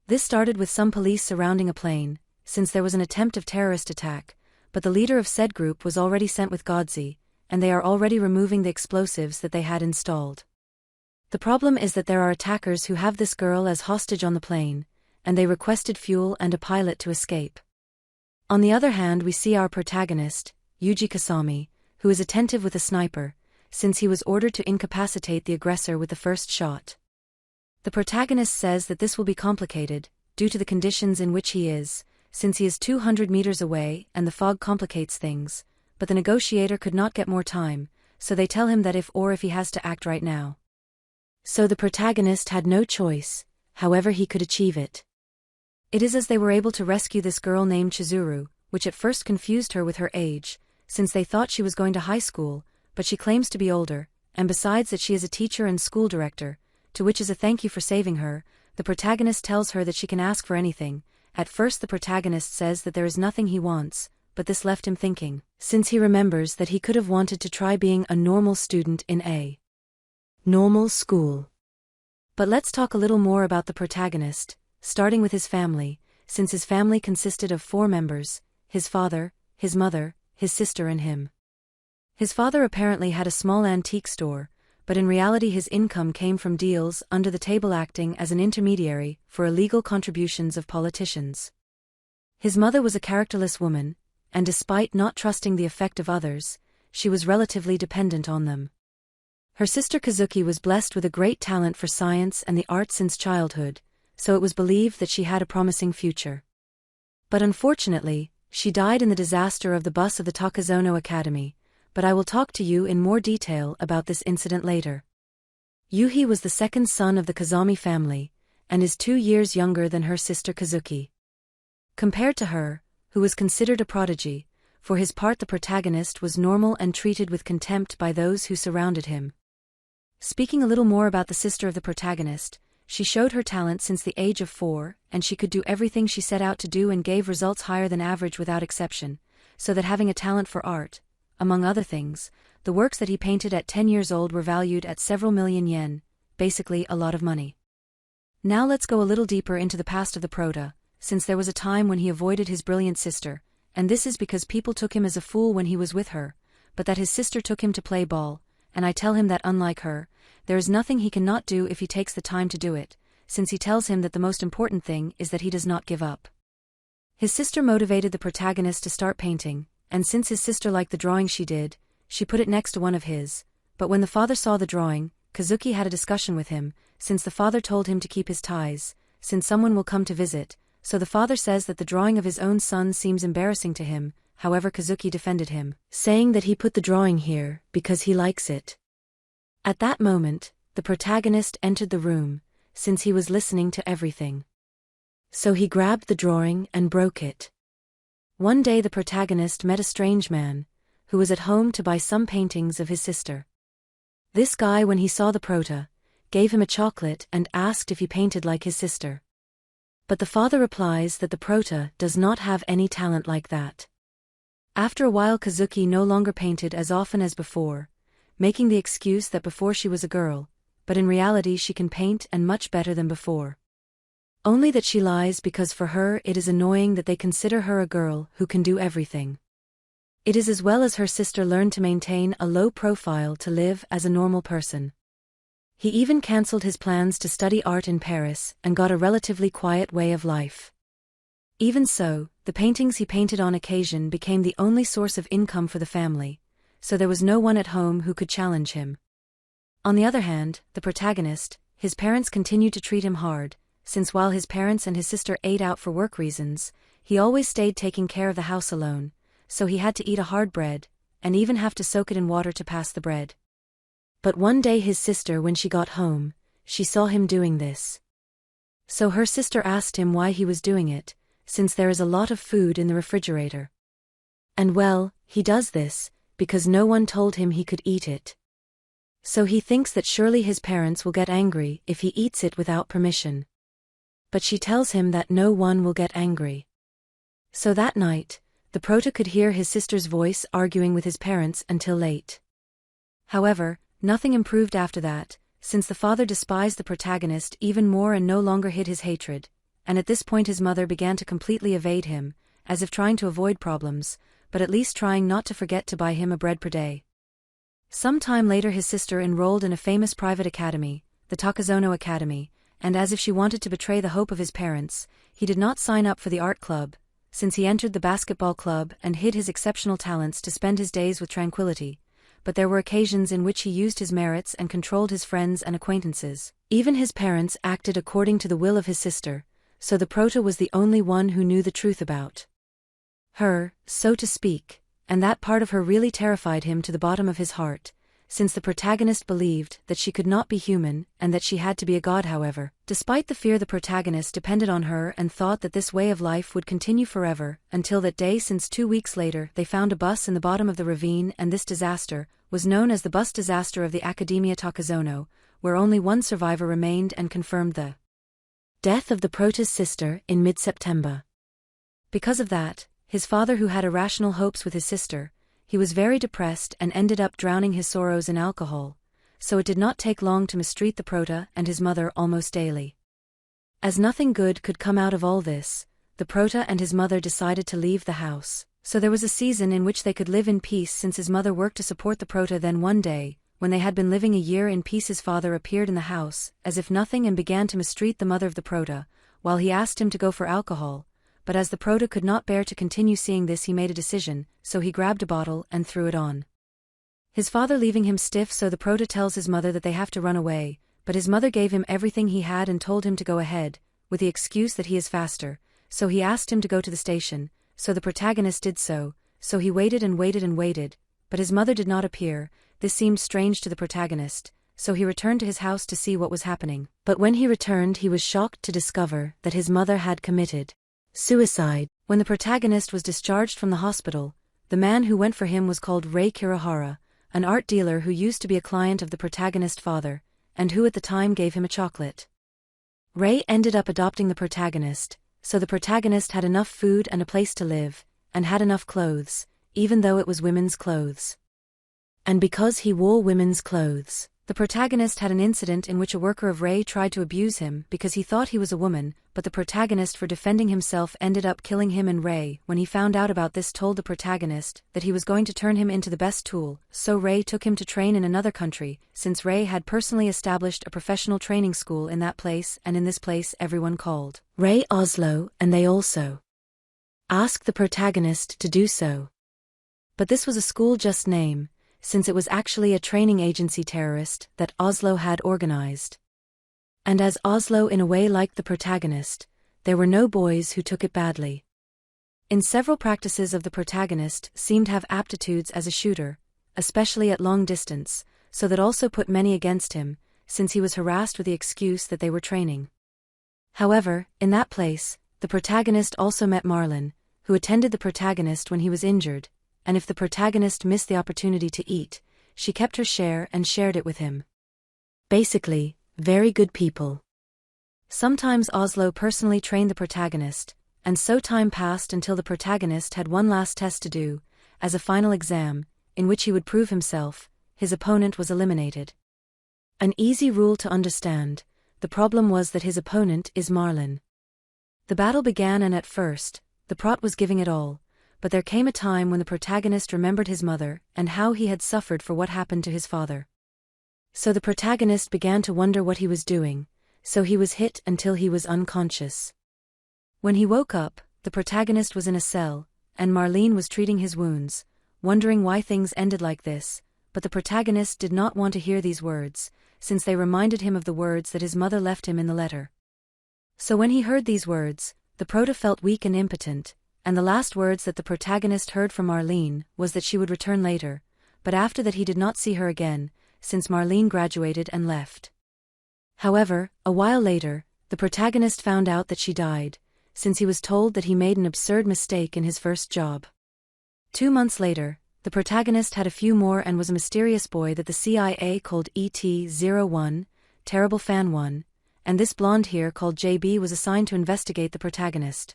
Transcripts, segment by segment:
This started with some police surrounding a plane, since there was an attempt of terrorist attack, but the leader of said group was already sent with Godzi, and they are already removing the explosives that they had installed. The problem is that there are attackers who have this girl as hostage on the plane, and they requested fuel and a pilot to escape. On the other hand, we see our protagonist, Yuji Kasami, who is attentive with a sniper, since he was ordered to incapacitate the aggressor with the first shot. The protagonist says that this will be complicated, due to the conditions in which he is, since he is 200 meters away and the fog complicates things, but the negotiator could not get more time, so they tell him that if he has to act right now. So the protagonist had no choice, however he could achieve it. It is as they were able to rescue this girl named Chizuru, which at first confused her with her age, since they thought she was going to high school, but she claims to be older, and besides that she is a teacher and school director, to which is a thank you for saving her, the protagonist tells her that she can ask for anything. At first the protagonist says that there is nothing he wants, but this left him thinking, since he remembers that he could have wanted to try being a normal student in a normal school. But let's talk a little more about the protagonist, starting with his family, since his family consisted of 4 members, his father, his mother, his sister and him. His father apparently had a small antique store, but in reality his income came from deals under the table acting as an intermediary for illegal contributions of politicians. His mother was a characterless woman, and despite not trusting the effect of others, she was relatively dependent on them. Her sister Kazuki was blessed with a great talent for science and the arts since childhood, so it was believed that she had a promising future. But unfortunately, she died in the disaster of the bus of the Takazono Academy, but I will talk to you in more detail about this incident later. Yuhi was the second son of the Kazami family, and is 2 years younger than her sister Kazuki. Compared to her, who was considered a prodigy, for his part the protagonist was normal and treated with contempt by those who surrounded him. Speaking a little more about the sister of the protagonist, she showed her talent since the age of 4, and she could do everything she set out to do and gave results higher than average without exception, so that having a talent for art, among other things, the works that he painted at 10 years old were valued at several million yen, basically a lot of money. Now let's go a little deeper into the past of the prota, since there was a time when he avoided his brilliant sister, and this is because people took him as a fool when he was with her, but that his sister took him to play ball, and I tell him that unlike her, there is nothing he cannot do if he takes the time to do it, since he tells him that the most important thing is that he does not give up. His sister motivated the protagonist to start painting, and since his sister liked the drawing she did, she put it next to one of his, but when the father saw the drawing, Kazuki had a discussion with him, since the father told him to keep his ties, since someone will come to visit, so the father says that the drawing of his own son seems embarrassing to him, however Kazuki defended him, saying that he put the drawing here because he likes it. At that moment, the protagonist entered the room, since he was listening to everything. So he grabbed the drawing and broke it. One day the protagonist met a strange man, who was at home to buy some paintings of his sister. This guy, when he saw the prota, gave him a chocolate and asked if he painted like his sister. But the father replies that the prota does not have any talent like that. After a while Kazuki no longer painted as often as before, making the excuse that before she was a girl, but in reality she can paint and much better than before. Only that she lies because for her it is annoying that they consider her a girl who can do everything. It is as well as her sister learned to maintain a low profile to live as a normal person. He even cancelled his plans to study art in Paris and got a relatively quiet way of life. Even so, the paintings he painted on occasion became the only source of income for the family, so there was no one at home who could challenge him. On the other hand, the protagonist, his parents continued to treat him hard, since while his parents and his sister ate out for work reasons, he always stayed taking care of the house alone, so he had to eat a hard bread, and even have to soak it in water to pass the bread. But one day his sister, when she got home, she saw him doing this. So her sister asked him why he was doing it, since there is a lot of food in the refrigerator. And well, he does this, because no one told him he could eat it. So he thinks that surely his parents will get angry if he eats it without permission. But she tells him that no one will get angry. So that night, the prota could hear his sister's voice arguing with his parents until late. However, nothing improved after that, since the father despised the protagonist even more and no longer hid his hatred, and at this point his mother began to completely evade him, as if trying to avoid problems, but at least trying not to forget to buy him a bread per day. Some time later his sister enrolled in a famous private academy, the Takazono Academy, and as if she wanted to betray the hope of his parents, he did not sign up for the art club, since he entered the basketball club and hid his exceptional talents to spend his days with tranquility, but there were occasions in which he used his merits and controlled his friends and acquaintances. Even his parents acted according to the will of his sister, so the prota was the only one who knew the truth about her, so to speak, and that part of her really terrified him to the bottom of his heart, since the protagonist believed that she could not be human and that she had to be a god. However, despite the fear, the protagonist depended on her and thought that this way of life would continue forever, until that day, since 2 weeks later they found a bus in the bottom of the ravine, and this disaster was known as the bus disaster of the Academia Takazono, where only one survivor remained and confirmed the death of the prota's sister in mid-September. Because of that, his father, who had irrational hopes with his sister, he was very depressed and ended up drowning his sorrows in alcohol, so it did not take long to mistreat the prota and his mother almost daily. As nothing good could come out of all this, the prota and his mother decided to leave the house, so there was a season in which they could live in peace since his mother worked to support the prota. Then one day, when they had been living a year in peace, his father appeared in the house, as if nothing, and began to mistreat the mother of the prota, while he asked him to go for alcohol. But as the prota could not bear to continue seeing this, he made a decision, so he grabbed a bottle and threw it on his father, leaving him stiff. So the prota tells his mother that they have to run away, but his mother gave him everything he had and told him to go ahead, with the excuse that he is faster, so he asked him to go to the station, so the protagonist did so he waited and waited and waited, but his mother did not appear. This seemed strange to the protagonist, so he returned to his house to see what was happening. But when he returned, he was shocked to discover that his mother had committed suicide. When the protagonist was discharged from the hospital, the man who went for him was called Rei Kirihara, an art dealer who used to be a client of the protagonist's father, and who at the time gave him a chocolate. Rei ended up adopting the protagonist, so the protagonist had enough food and a place to live, and had enough clothes, even though it was women's clothes. And because he wore women's clothes, the protagonist had an incident in which a worker of Rei tried to abuse him because he thought he was a woman, but the protagonist, for defending himself, ended up killing him. And Rei, when he found out about this, told the protagonist that he was going to turn him into the best tool, so Rei took him to train in another country, since Rei had personally established a professional training school in that place, and in this place everyone called Rei Oslo, and they also asked the protagonist to do so. But this was a school just name, since it was actually a training agency terrorist that Oslo had organized. And as Oslo in a way liked the protagonist, there were no boys who took it badly. In several practices of the protagonist seemed to have aptitudes as a shooter, especially at long distance, so that also put many against him, since he was harassed with the excuse that they were training. However, in that place, the protagonist also met Marlin, who attended the protagonist when he was injured, and if the protagonist missed the opportunity to eat, she kept her share and shared it with him. Basically, very good people. Sometimes Oslo personally trained the protagonist, and so time passed until the protagonist had one last test to do, as a final exam, in which he would prove himself. His opponent was eliminated. An easy rule to understand. The problem was that his opponent is Marlin. The battle began, and at first, the prot was giving it all, but there came a time when the protagonist remembered his mother and how he had suffered for what happened to his father. So the protagonist began to wonder what he was doing, so he was hit until he was unconscious. When he woke up, the protagonist was in a cell, and Marlene was treating his wounds, wondering why things ended like this, but the protagonist did not want to hear these words, since they reminded him of the words that his mother left him in the letter. So when he heard these words, the prota felt weak and impotent, and the last words that the protagonist heard from Marlene was that she would return later, but after that he did not see her again, since Marlene graduated and left. However, a while later, the protagonist found out that she died, since he was told that he made an absurd mistake in his first job. 2 months later, the protagonist had a few more and was a mysterious boy that the CIA called ET-01, Terrible Fan 1, and this blonde here called JB was assigned to investigate the protagonist.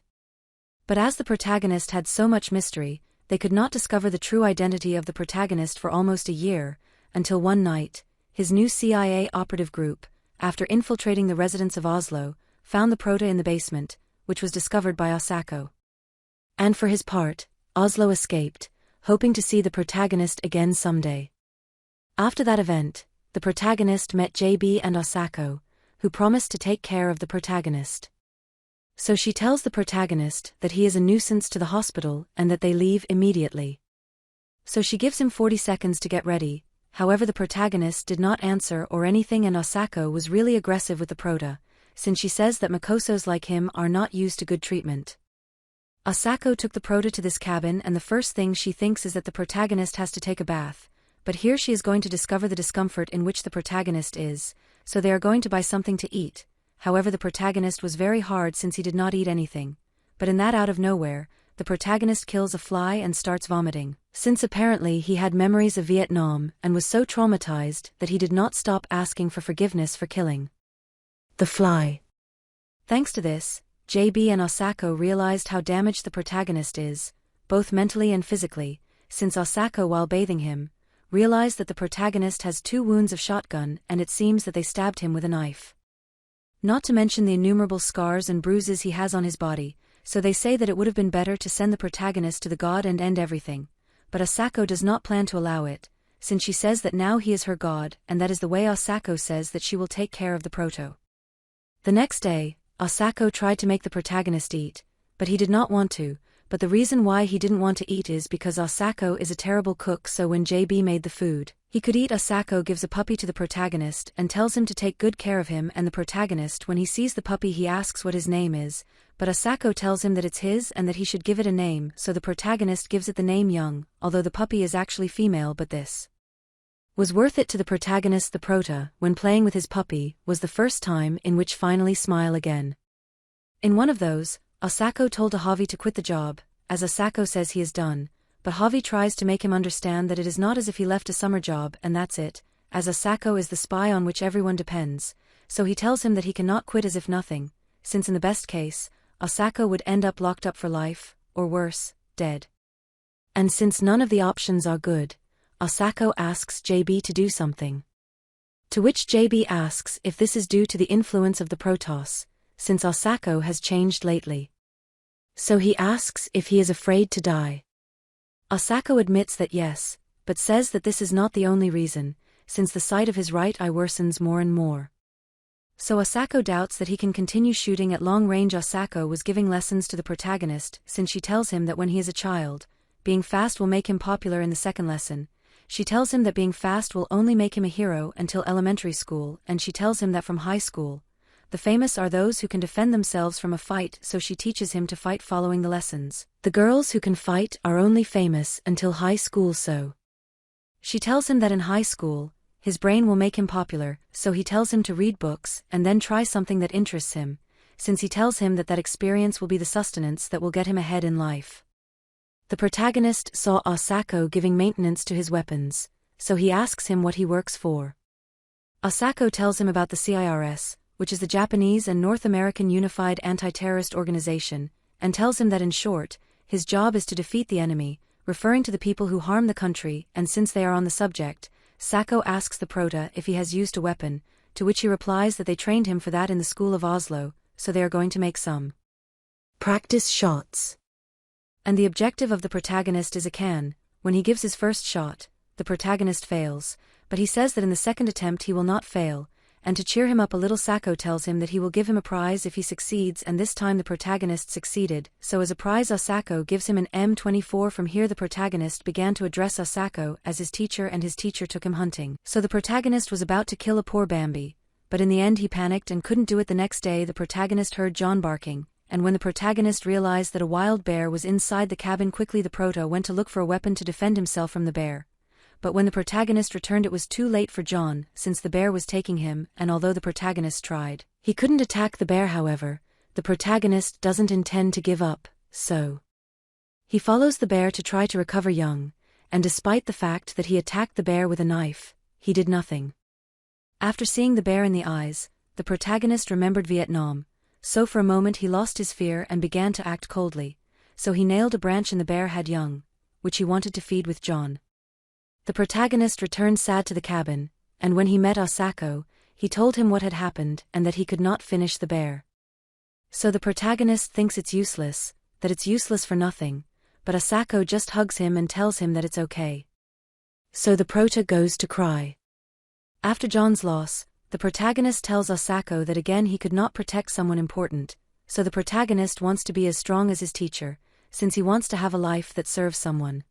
But as the protagonist had so much mystery, they could not discover the true identity of the protagonist for almost a year, until one night, his new CIA operative group, after infiltrating the residence of Oslo, found the prota in the basement, which was discovered by Asako. And for his part, Oslo escaped, hoping to see the protagonist again someday. After that event, the protagonist met JB and Asako, who promised to take care of the protagonist. So she tells the protagonist that he is a nuisance to the hospital and that they leave immediately. So she gives him 40 seconds to get ready. However, the protagonist did not answer or anything, and Asako was really aggressive with the prota, since she says that Makosos like him are not used to good treatment. Asako took the prota to this cabin, and the first thing she thinks is that the protagonist has to take a bath, but here she is going to discover the discomfort in which the protagonist is, so they are going to buy something to eat. However, the protagonist was very hard since he did not eat anything, but in that out of nowhere, the protagonist kills a fly and starts vomiting, since apparently he had memories of Vietnam and was so traumatized that he did not stop asking for forgiveness for killing the fly. Thanks to this, JB and Asako realized how damaged the protagonist is, both mentally and physically, since Asako, while bathing him, realized that the protagonist has 2 wounds of shotgun, and it seems that they stabbed him with a knife. Not to mention the innumerable scars and bruises he has on his body, so they say that it would have been better to send the protagonist to the god and end everything, but Asako does not plan to allow it, since she says that now he is her god, and that is the way Asako says that she will take care of the proto. The next day, Asako tried to make the protagonist eat, but he did not want to, but the reason why he didn't want to eat is because Asako is a terrible cook, so when JB made the food he could eat, Asako gives a puppy to the protagonist and tells him to take good care of him, and the protagonist, when he sees the puppy, he asks what his name is, but Asako tells him that it's his and that he should give it a name, so the protagonist gives it the name Young, although the puppy is actually female, but this was worth it to the protagonist. The prota, when playing with his puppy, was the first time in which finally smile again. In one of those, Asako told Javi to quit the job, as Asako says he is done, but Javi tries to make him understand that it is not as if he left a summer job and that's it, as Asako is the spy on which everyone depends, so he tells him that he cannot quit as if nothing, since in the best case, Asako would end up locked up for life, or worse, dead. And since none of the options are good, Asako asks JB to do something. To which JB asks if this is due to the influence of the Protoss, since Asako has changed lately. So he asks if he is afraid to die. Asako admits that yes, but says that this is not the only reason, since the sight of his right eye worsens more and more. So Asako doubts that he can continue shooting at long range. Asako was giving lessons to the protagonist, since she tells him that when he is a child, being fast will make him popular. In the second lesson, she tells him that being fast will only make him a hero until elementary school, and she tells him that from high school, the famous are those who can defend themselves from a fight, so she teaches him to fight following the lessons. The girls who can fight are only famous until high school, so she tells him that in high school, his brain will make him popular, so he tells him to read books and then try something that interests him, since he tells him that that experience will be the sustenance that will get him ahead in life. The protagonist saw Asako giving maintenance to his weapons, so he asks him what he works for. Asako tells him about the CIRS, which is the Japanese and North American Unified Anti-Terrorist Organization, and tells him that in short, his job is to defeat the enemy, referring to the people who harm the country. And since they are on the subject, Sako asks the prota if he has used a weapon, to which he replies that they trained him for that in the school of Oslo, so they are going to make some practice shots. And the objective of the protagonist is a can. When he gives his first shot, the protagonist fails, but he says that in the second attempt he will not fail, and to cheer him up a little, Sako tells him that he will give him a prize if he succeeds, and this time the protagonist succeeded, so as a prize Asako gives him an M24. From here the protagonist began to address Asako as his teacher, and his teacher took him hunting. So the protagonist was about to kill a poor Bambi, but in the end he panicked and couldn't do it. The next day the protagonist heard John barking, and when the protagonist realized that a wild bear was inside the cabin, quickly the prota went to look for a weapon to defend himself from the bear. But when the protagonist returned it was too late for John, since the bear was taking him, and although the protagonist tried, he couldn't attack the bear. However, the protagonist doesn't intend to give up, so he follows the bear to try to recover Young, and despite the fact that he attacked the bear with a knife, he did nothing. After seeing the bear in the eyes, the protagonist remembered Vietnam, so for a moment he lost his fear and began to act coldly, so he nailed a branch, and the bear had Young, which he wanted to feed with John. The protagonist returned sad to the cabin, and when he met Asako, he told him what had happened and that he could not finish the bear. So the protagonist thinks it's useless, that it's useless for nothing, but Asako just hugs him and tells him that it's okay. So the prota goes to cry. After John's loss, the protagonist tells Asako that again he could not protect someone important, so the protagonist wants to be as strong as his teacher, since he wants to have a life that serves someone.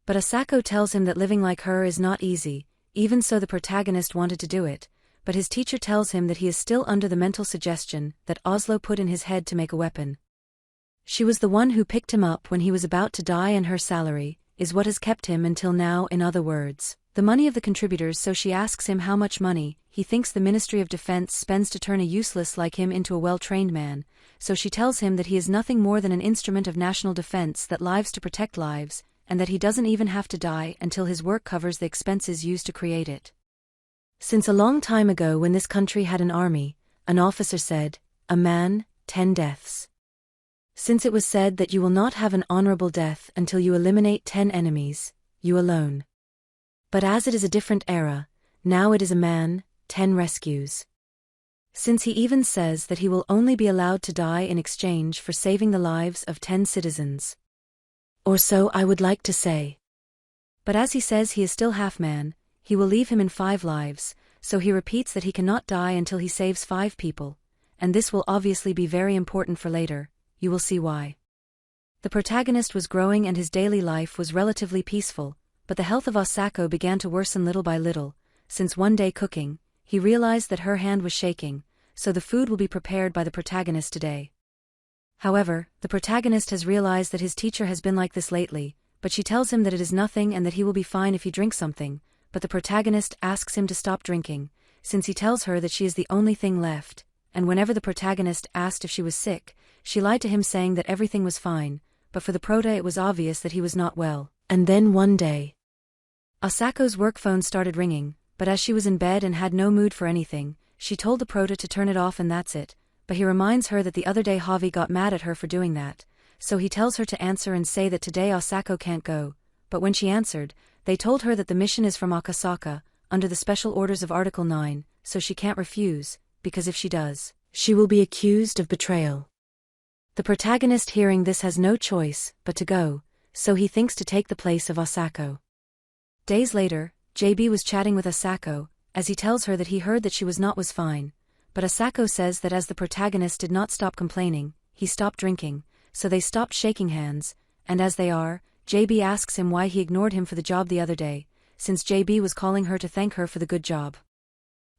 But Asako tells him that living like her is not easy, even so the protagonist wanted to do it, but his teacher tells him that he is still under the mental suggestion that Oslo put in his head to make a weapon. She was the one who picked him up when he was about to die, and her salary is what has kept him until now. In other words, the money of the contributors. So she asks him how much money he thinks the Ministry of Defense spends to turn a useless like him into a well-trained man, so she tells him that he is nothing more than an instrument of national defense that lives to protect lives, and that he doesn't even have to die until his work covers the expenses used to create it. Since a long time ago, when this country had an army, an officer said, "A man, 10 deaths. Since it was said that you will not have an honorable death until you eliminate 10 enemies, you alone. But as it is a different era, now it is a man, 10 rescues." Since he even says that he will only be allowed to die in exchange for saving the lives of 10 citizens. Or so I would like to say. But as he says he is still half man, he will leave him in 5 lives, so he repeats that he cannot die until he saves 5 people, and this will obviously be very important for later. You will see why. The protagonist was growing and his daily life was relatively peaceful, but the health of Asako began to worsen little by little, since one day cooking, he realized that her hand was shaking, so the food will be prepared by the protagonist today. However, the protagonist has realized that his teacher has been like this lately, but she tells him that it is nothing and that he will be fine if he drinks something, but the protagonist asks him to stop drinking, since he tells her that she is the only thing left, and whenever the protagonist asked if she was sick, she lied to him saying that everything was fine, but for the prota it was obvious that he was not well. And then one day, Asako's work phone started ringing, but as she was in bed and had no mood for anything, she told the prota to turn it off and that's it, but he reminds her that the other day Javi got mad at her for doing that, so he tells her to answer and say that today Asako can't go, but when she answered, they told her that the mission is from Akasaka, under the special orders of Article 9, so she can't refuse, because if she does, she will be accused of betrayal. The protagonist hearing this has no choice but to go, so he thinks to take the place of Asako. Days later, JB was chatting with Asako, as he tells her that he heard that she was fine, but Asako says that as the protagonist did not stop complaining, he stopped drinking, so they stopped shaking hands, and as they are, JB asks him why he ignored him for the job the other day, since JB was calling her to thank her for the good job.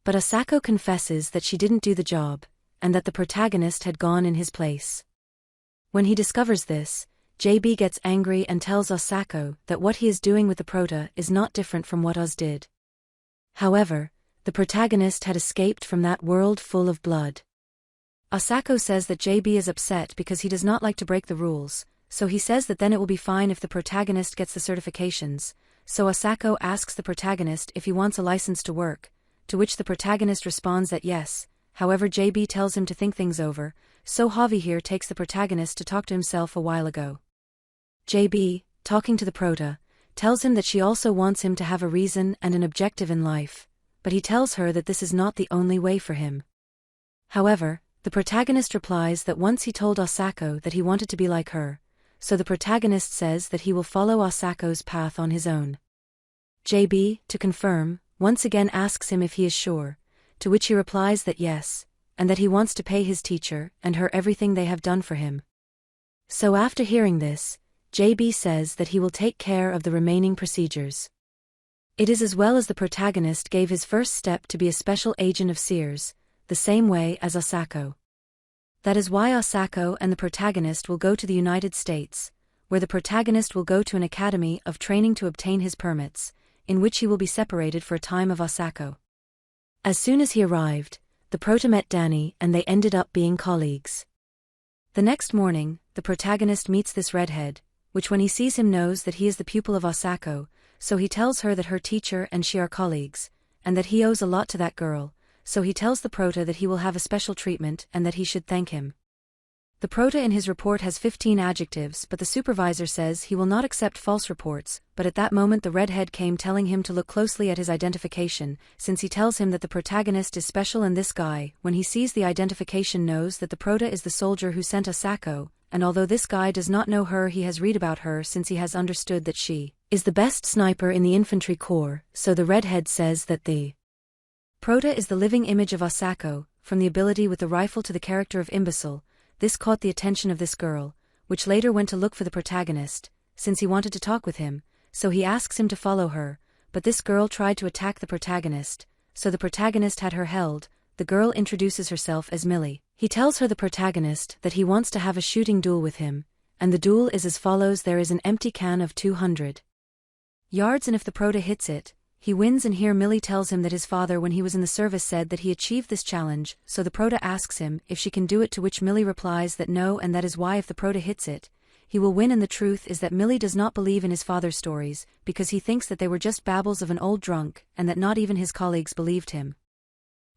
But Asako confesses that she didn't do the job, and that the protagonist had gone in his place. When he discovers this, JB gets angry and tells Asako that what he is doing with the prota is not different from what Oz did. However, the protagonist had escaped from that world full of blood. Asako says that JB is upset because he does not like to break the rules, so he says that then it will be fine if the protagonist gets the certifications, so Asako asks the protagonist if he wants a license to work, to which the protagonist responds that yes. However, JB tells him to think things over, so Javi here takes the protagonist to talk to himself a while ago. JB, talking to the prota, tells him that she also wants him to have a reason and an objective in life, but he tells her that this is not the only way for him. However, the protagonist replies that once he told Asako that he wanted to be like her, so the protagonist says that he will follow Asako's path on his own. JB, to confirm, once again asks him if he is sure, to which he replies that yes, and that he wants to pay his teacher and her everything they have done for him. So after hearing this, JB says that he will take care of the remaining procedures. It is as well as the protagonist gave his first step to be a special agent of Sears, the same way as Asako. That is why Asako and the protagonist will go to the United States, where the protagonist will go to an academy of training to obtain his permits, in which he will be separated for a time of Asako. As soon as he arrived, the prota met Danny and they ended up being colleagues. The next morning, the protagonist meets this redhead, which when he sees him knows that he is the pupil of Asako, so he tells her that her teacher and she are colleagues, and that he owes a lot to that girl, so he tells the prota that he will have a special treatment and that he should thank him. The prota in his report has 15 adjectives, but the supervisor says he will not accept false reports, but at that moment the redhead came telling him to look closely at his identification, since he tells him that the protagonist is special and this guy, when he sees the identification, knows that the prota is the soldier who sent Asako, and although this guy does not know her, he has read about her since he has understood that she is the best sniper in the infantry corps, so the redhead says that the prota is the living image of Asako, from the ability with the rifle to the character of imbecile. This caught the attention of this girl, which later went to look for the protagonist, since he wanted to talk with him, so he asks him to follow her, but this girl tried to attack the protagonist, so the protagonist had her held. The girl introduces herself as Millie. He tells her, the protagonist, that he wants to have a shooting duel with him, and the duel is as follows: there is an empty can of 200 yards and if the prota hits it, he wins. And here Millie tells him that his father when he was in the service said that he achieved this challenge, so the prota asks him if she can do it, to which Millie replies that no, and that is why if the prota hits it, he will win. And the truth is that Millie does not believe in his father's stories, because he thinks that they were just babbles of an old drunk, and that not even his colleagues believed him.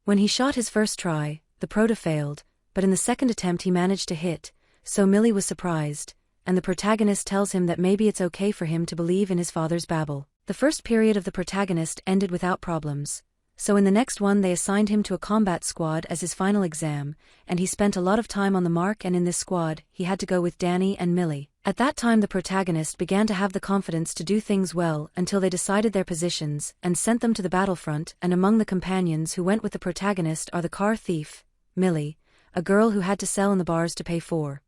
When he shot his first try, the prota failed, but in the second attempt he managed to hit, so Millie was surprised, and the protagonist tells him that maybe it's okay for him to believe in his father's babble. The first period of the protagonist ended without problems, so in the next one they assigned him to a combat squad as his final exam, and he spent a lot of time on the mark, and in this squad he had to go with Danny and Millie. At that time the protagonist began to have the confidence to do things well until they decided their positions and sent them to the battlefront, and among the companions who went with the protagonist are the car thief, Millie, a girl who had to sell in the bars to pay for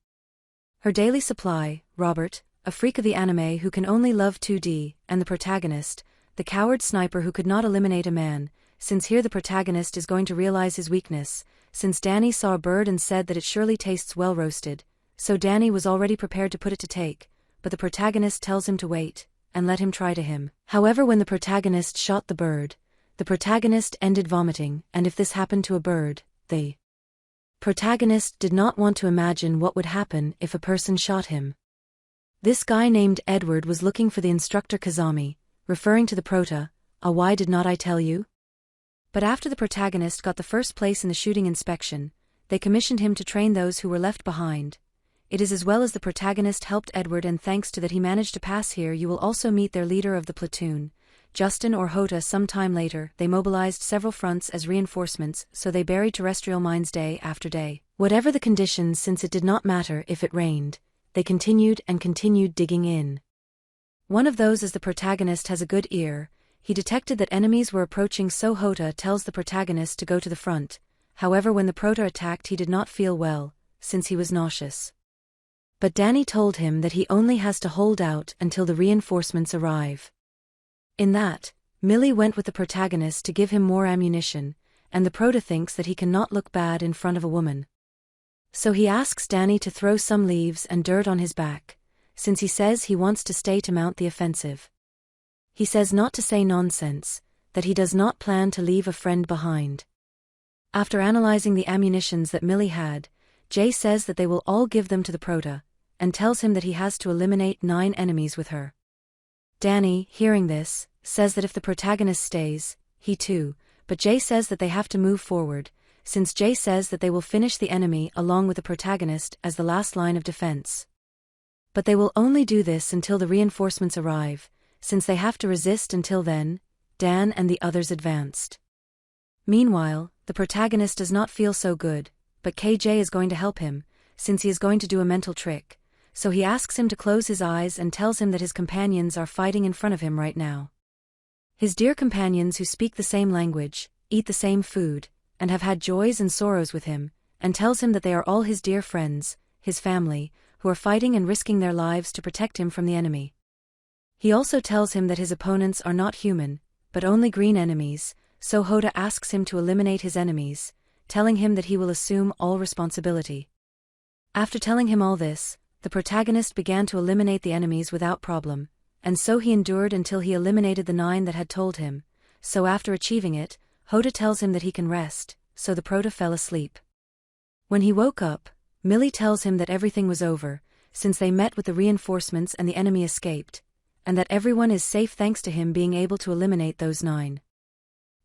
her daily supply, Robert, a freak of the anime who can only love 2D, and the protagonist, the coward sniper who could not eliminate a man, since here the protagonist is going to realize his weakness, since Danny saw a bird and said that it surely tastes well roasted, so Danny was already prepared to put it to take, but the protagonist tells him to wait, and let him try to him. However, when the protagonist shot the bird, the protagonist ended vomiting, and if this happened to a bird, the protagonist did not want to imagine what would happen if a person shot him. This guy named Edward was looking for the instructor Kazami, referring to the prota, why did not I tell you? But after the protagonist got the first place in the shooting inspection, they commissioned him to train those who were left behind. It is as well as the protagonist helped Edward, and thanks to that he managed to pass. Here you will also meet their leader of the platoon, Justin or Hota. Some time later they mobilized several fronts as reinforcements, so they buried terrestrial mines day after day. Whatever the conditions, since it did not matter if it rained, they continued and continued digging in. One of those is the protagonist has a good ear. He detected that enemies were approaching, so Hota tells the protagonist to go to the front. However, when the prota attacked he did not feel well, since he was nauseous. But Danny told him that he only has to hold out until the reinforcements arrive. In that, Millie went with the protagonist to give him more ammunition, and the prota thinks that he cannot look bad in front of a woman. So he asks Danny to throw some leaves and dirt on his back, since he says he wants to stay to mount the offensive. He says not to say nonsense, that he does not plan to leave a friend behind. After analyzing the ammunitions that Millie had, Jay says that they will all give them to the prota, and tells him that he has to eliminate 9 enemies with her. Danny, hearing this, says that if the protagonist stays, he too, but Jay says that they have to move forward, since Jay says that they will finish the enemy along with the protagonist as the last line of defense. But they will only do this until the reinforcements arrive, since they have to resist until then. Dan and the others advanced. Meanwhile, the protagonist does not feel so good, but KJ is going to help him, since he is going to do a mental trick, so he asks him to close his eyes and tells him that his companions are fighting in front of him right now. His dear companions who speak the same language, eat the same food, and have had joys and sorrows with him, and tells him that they are all his dear friends, his family, who are fighting and risking their lives to protect him from the enemy. He also tells him that his opponents are not human, but only green enemies, so Hota asks him to eliminate his enemies, telling him that he will assume all responsibility. After telling him all this, the protagonist began to eliminate the enemies without problem, and so he endured until he eliminated the 9 that had told him, so after achieving it, Hota tells him that he can rest, so the prota fell asleep. When he woke up, Millie tells him that everything was over, since they met with the reinforcements and the enemy escaped, and that everyone is safe thanks to him being able to eliminate those 9.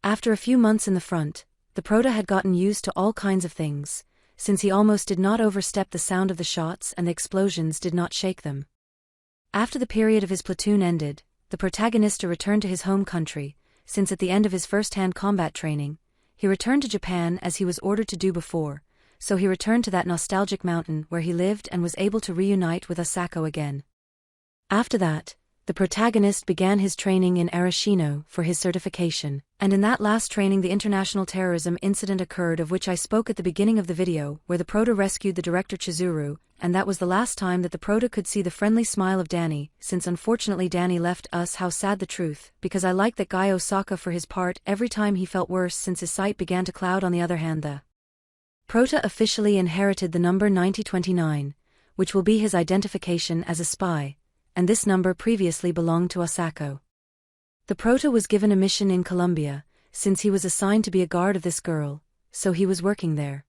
After a few months in the front, the prota had gotten used to all kinds of things, since he almost did not overstep the sound of the shots and the explosions did not shake them. After the period of his platoon ended, the protagonist returned to his home country, since at the end of his first-hand combat training, he returned to Japan as he was ordered to do before, so he returned to that nostalgic mountain where he lived and was able to reunite with Asako again. After that, the protagonist began his training in Arashino for his certification, and in that last training the international terrorism incident occurred of which I spoke at the beginning of the video, where the prota rescued the director Chizuru, and that was the last time that the prota could see the friendly smile of Danny, since unfortunately Danny left us. How sad the truth, because I like that guy Osaka for his part every time he felt worse since his sight began to cloud. On the other hand, the prota officially inherited the number 9029, which will be his identification as a spy, and this number previously belonged to Asako. The prota was given a mission in Colombia, since he was assigned to be a guard of this girl, so he was working there.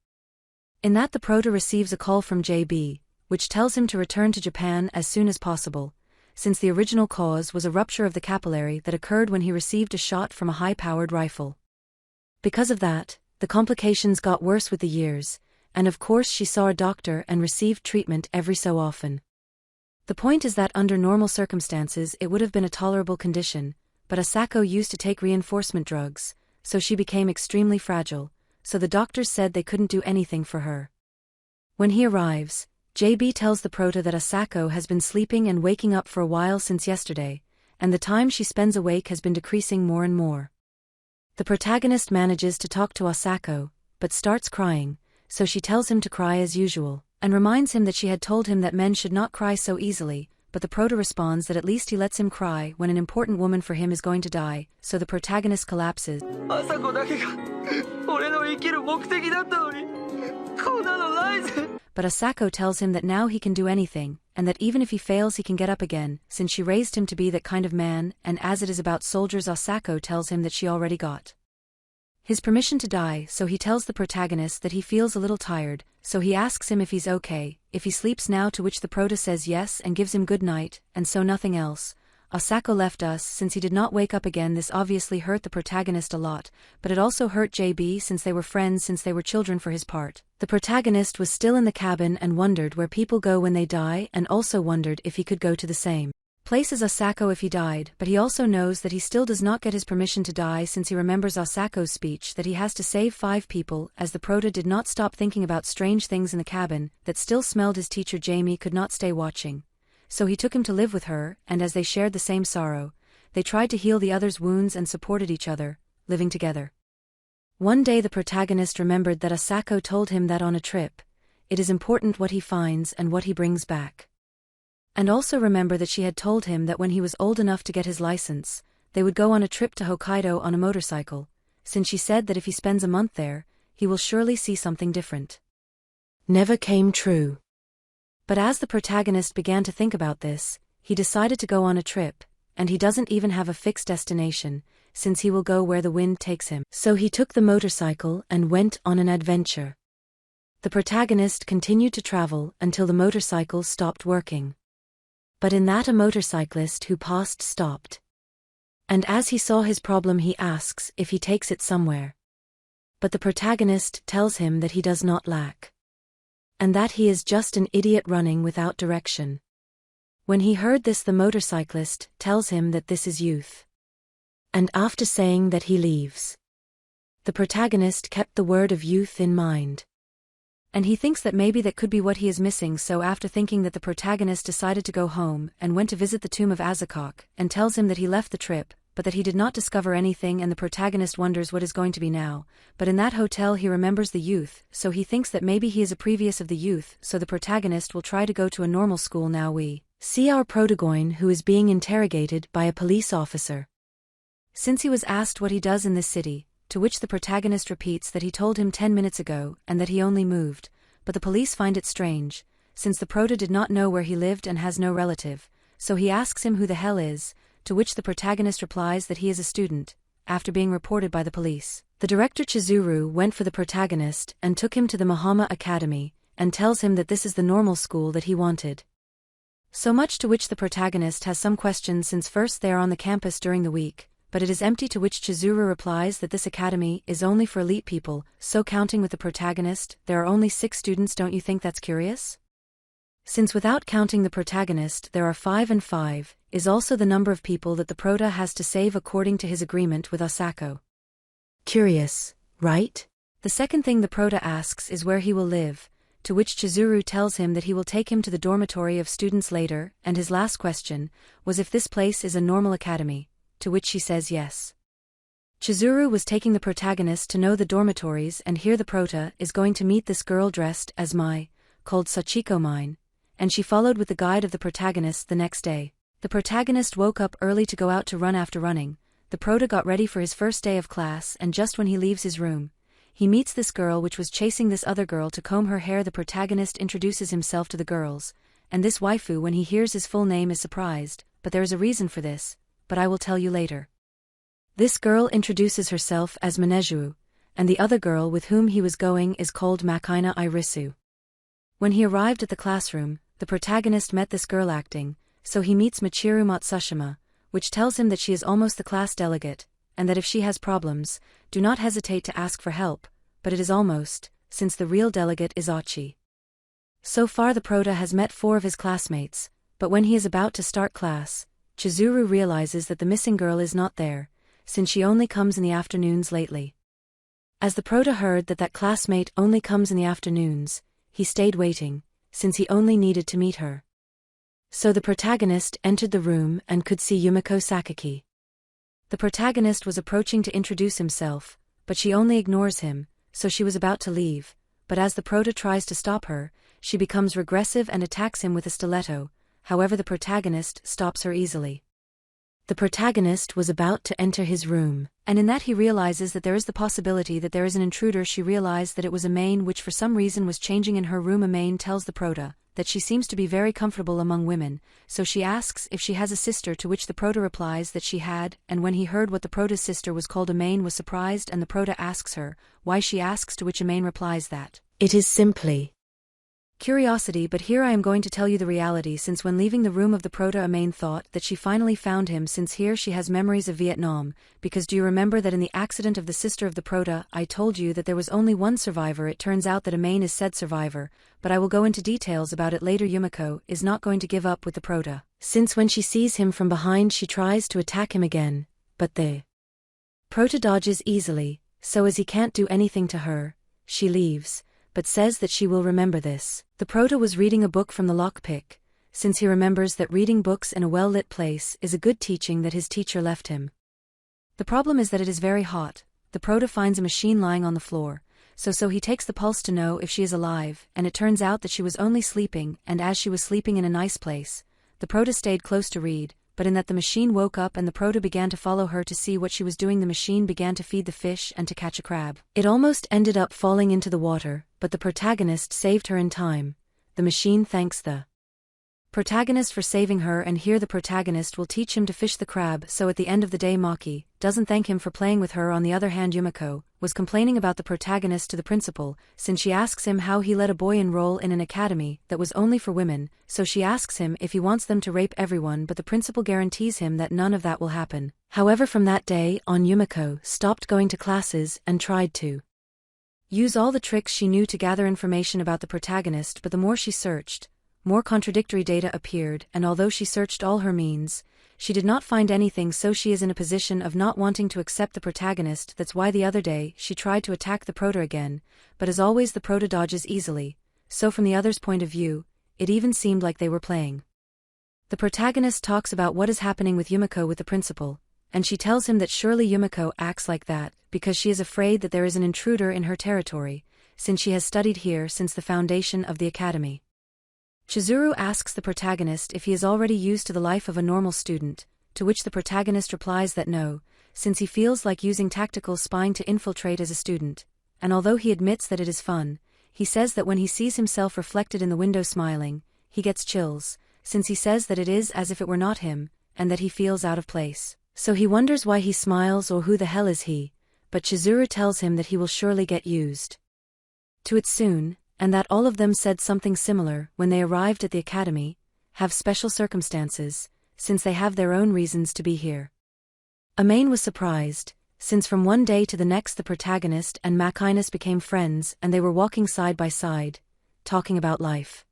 In that the prota receives a call from JB, which tells him to return to Japan as soon as possible, since the original cause was a rupture of the capillary that occurred when he received a shot from a high-powered rifle. Because of that, the complications got worse with the years, and of course she saw a doctor and received treatment every so often. The point is that under normal circumstances it would have been a tolerable condition, but Asako used to take reinforcement drugs, so she became extremely fragile, so the doctors said they couldn't do anything for her. When he arrives, JB tells the prota that Asako has been sleeping and waking up for a while since yesterday, and the time she spends awake has been decreasing more and more. The protagonist manages to talk to Asako, but starts crying, so she tells him to cry as usual, and reminds him that she had told him that men should not cry so easily, but the prota responds that at least he lets him cry when an important woman for him is going to die, so the protagonist collapses. But Asako tells him that now he can do anything, and that even if he fails he can get up again, since she raised him to be that kind of man, and as it is about soldiers, Asako tells him that she already got his permission to die, so he tells the protagonist that he feels a little tired, so he asks him if he's okay, if he sleeps now, to which the prota says yes and gives him good night, and so nothing else. Asako left us since he did not wake up again. This obviously hurt the protagonist a lot, but it also hurt JB since they were friends since they were children for his part. The protagonist was still in the cabin and wondered where people go when they die, and also wondered if he could go to the same place as Asako if he died, but he also knows that he still does not get his permission to die since he remembers Asako's speech that he has to save 5 people, as the prota did not stop thinking about strange things in the cabin that still smelled. His teacher Jamie could not stay watching, so he took him to live with her, and as they shared the same sorrow, they tried to heal the other's wounds and supported each other, living together. One day the protagonist remembered that Asako told him that on a trip, it is important what he finds and what he brings back. And also remember that she had told him that when he was old enough to get his license, they would go on a trip to Hokkaido on a motorcycle, since she said that if he spends a month there, he will surely see something different. Never came true. But as the protagonist began to think about this, he decided to go on a trip, and he doesn't even have a fixed destination, since he will go where the wind takes him. So he took the motorcycle and went on an adventure. The protagonist continued to travel until the motorcycle stopped working. But in that a motorcyclist who passed stopped. And as he saw his problem he asks if he takes it somewhere. But the protagonist tells him that he does not lack. And that he is just an idiot running without direction. When he heard this the motorcyclist tells him that this is youth. And after saying that he leaves. The protagonist kept the word of youth in mind. And he thinks that maybe that could be what he is missing, so after thinking that the protagonist decided to go home and went to visit the tomb of Asako, and tells him that he left the trip, but that he did not discover anything, and the protagonist wonders what is going to be now, but in that hotel he remembers the youth, so he thinks that maybe he is a previous of the youth, so the protagonist will try to go to a normal school. Now we see our protagonist who is being interrogated by a police officer. Since he was asked what he does in this city, to which the protagonist repeats that he told him 10 minutes ago and that he only moved, but the police find it strange, since the prota did not know where he lived and has no relative, so he asks him who the hell is, to which the protagonist replies that he is a student, after being reported by the police. The director Chizuru went for the protagonist and took him to the Mahama Academy, and tells him that this is the normal school that he wanted. So much to which the protagonist has some questions, since first they are on the campus during the week, but it is empty, to which Chizuru replies that this academy is only for elite people, so counting with the protagonist, there are only 6 students. Don't you think that's curious? Since without counting the protagonist there are 5 and 5, is also the number of people that the prota has to save according to his agreement with Asako. Curious, right? The second thing the prota asks is where he will live, to which Chizuru tells him that he will take him to the dormitory of students later, and his last question was if this place is a normal academy, to which she says yes. Chizuru was taking the protagonist to know the dormitories, and here the prota is going to meet this girl dressed as Mai, called Sachiko Mine, and she followed with the guide of the protagonist the next day. The protagonist woke up early to go out to run. After running, the prota got ready for his first day of class, and just when he leaves his room, he meets this girl which was chasing this other girl to comb her hair. The protagonist introduces himself to the girls, and this waifu, when he hears his full name, is surprised, but there is a reason for this, but I will tell you later. This girl introduces herself as Mineju, and the other girl with whom he was going is called Makina Irisu. When he arrived at the classroom, the protagonist met this girl acting, so he meets Michiru Matsushima, which tells him that she is almost the class delegate, and that if she has problems, do not hesitate to ask for help, but it is almost, since the real delegate is Achi. So far the prota has met 4 of his classmates, but when he is about to start class, Chizuru realizes that the missing girl is not there, since she only comes in the afternoons lately. As the prota heard that classmate only comes in the afternoons, he stayed waiting, since he only needed to meet her. So the protagonist entered the room and could see Yumiko Sakaki. The protagonist was approaching to introduce himself, but she only ignores him, so she was about to leave, but as the prota tries to stop her, she becomes regressive and attacks him with a stiletto. However, the protagonist stops her easily. The protagonist was about to enter his room, and in that he realizes that there is the possibility that there is an intruder. She realized that it was Amain, which for some reason was changing in her room. Amain tells the prota that she seems to be very comfortable among women, so she asks if she has a sister, to which the prota replies that she had, and when he heard what the prota's sister was called, Amain was surprised, and the prota asks her why she asks, to which Amain replies that it is simply curiosity. But here I am going to tell you the reality, since when leaving the room of the prota, Amain thought that she finally found him, since here she has memories of Vietnam, because do you remember that in the accident of the sister of the prota, I told you that there was only one survivor? It turns out that Amain is said survivor, but I will go into details about it later. Yumiko is not going to give up with the prota, since when she sees him from behind she tries to attack him again, but the prota dodges easily, so as he can't do anything to her, she leaves, but says that she will remember this. The prota was reading a book from the lockpick, since he remembers that reading books in a well-lit place is a good teaching that his teacher left him. The problem is that it is very hot. The prota finds a machine lying on the floor, so he takes the pulse to know if she is alive, and it turns out that she was only sleeping, and as she was sleeping in a nice place, the prota stayed close to read, but in that the machine woke up and the prota began to follow her to see what she was doing. The machine began to feed the fish and to catch a crab. It almost ended up falling into the water, but the protagonist saved her in time. The machine thanks the protagonist for saving her, and here the protagonist will teach him to fish the crab. So at the end of the day, Maki doesn't thank him for playing with her. On the other hand, Yumiko was complaining about the protagonist to the principal, since she asks him how he let a boy enroll in an academy that was only for women, so she asks him if he wants them to rape everyone, but the principal guarantees him that none of that will happen. However, from that day on, Yumiko stopped going to classes and tried to use all the tricks she knew to gather information about the protagonist, but the more she searched, more contradictory data appeared, and although she searched all her means, she did not find anything, so she is in a position of not wanting to accept the protagonist. That's why the other day she tried to attack the prota again, but as always the prota dodges easily, so from the other's point of view, it even seemed like they were playing. The protagonist talks about what is happening with Yumiko with the principal, and she tells him that surely Yumiko acts like that because she is afraid that there is an intruder in her territory, since she has studied here since the foundation of the academy. Chizuru asks the protagonist if he is already used to the life of a normal student, to which the protagonist replies that no, since he feels like using tactical spying to infiltrate as a student, and although he admits that it is fun, he says that when he sees himself reflected in the window smiling, he gets chills, since he says that it is as if it were not him, and that he feels out of place. So he wonders why he smiles or who the hell is he, but Chizuru tells him that he will surely get used to it soon, and that all of them said something similar when they arrived at the academy, have special circumstances, since they have their own reasons to be here. Amain was surprised, since from one day to the next the protagonist and Macinus became friends and they were walking side by side, talking about life.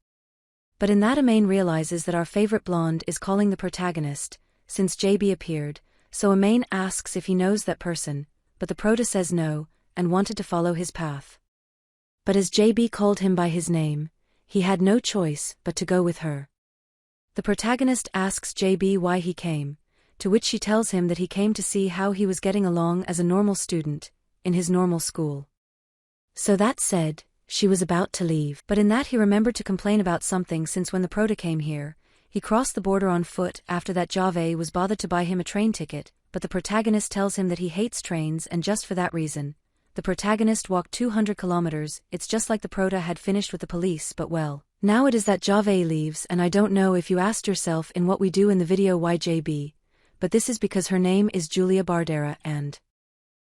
But in that Amain realizes that our favorite blonde is calling the protagonist, since JB appeared, so Amain asks if he knows that person, but the prota says no, and wanted to follow his path. But as JB called him by his name, he had no choice but to go with her. The protagonist asks JB why he came, to which she tells him that he came to see how he was getting along as a normal student, in his normal school. So that said, she was about to leave. But in that he remembered to complain about something, since when the prota came here, he crossed the border on foot. After that Jave was bothered to buy him a train ticket, but the protagonist tells him that he hates trains and just for that reason, the protagonist walked 200 kilometers. It's just like the prota had finished with the police, but well, now it is that Jave leaves, and I don't know if you asked yourself in what we do in the video why JB, but this is because her name is Julia Bardera and